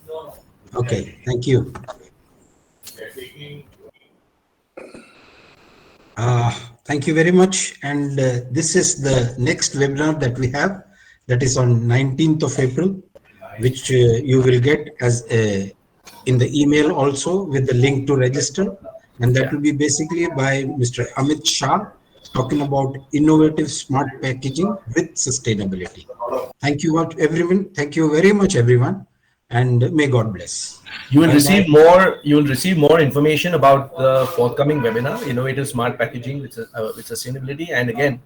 Okay, thank you. Thank you very much. And this is the next webinar that we have, that is on 19th of April, which you will get as in the email also with the link to register. And that will be basically by Mr. Amit Shah, talking about innovative smart packaging with sustainability. Thank you everyone. Thank you very much, everyone. and may God bless. You will Bye-bye. receive more. You will receive more information about the forthcoming webinar, Innovative Smart Packaging with Sustainability. And again,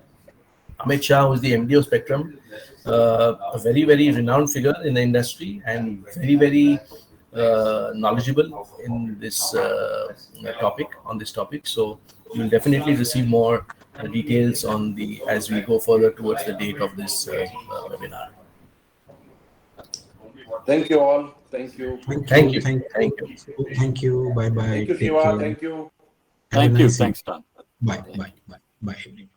Amit Shah, who is the MD of Spectrum, a very, very renowned figure in the industry and very, very knowledgeable in this topic. So you will definitely receive more details on as we go further towards the date of this webinar. Thank you all. Thank you. Thank you. Thank you. Bye bye. Thank you, Take Shiva. care. Thank you. Have a Thank you. nice evening. Thanks, Don. Bye. Bye. Bye. Bye.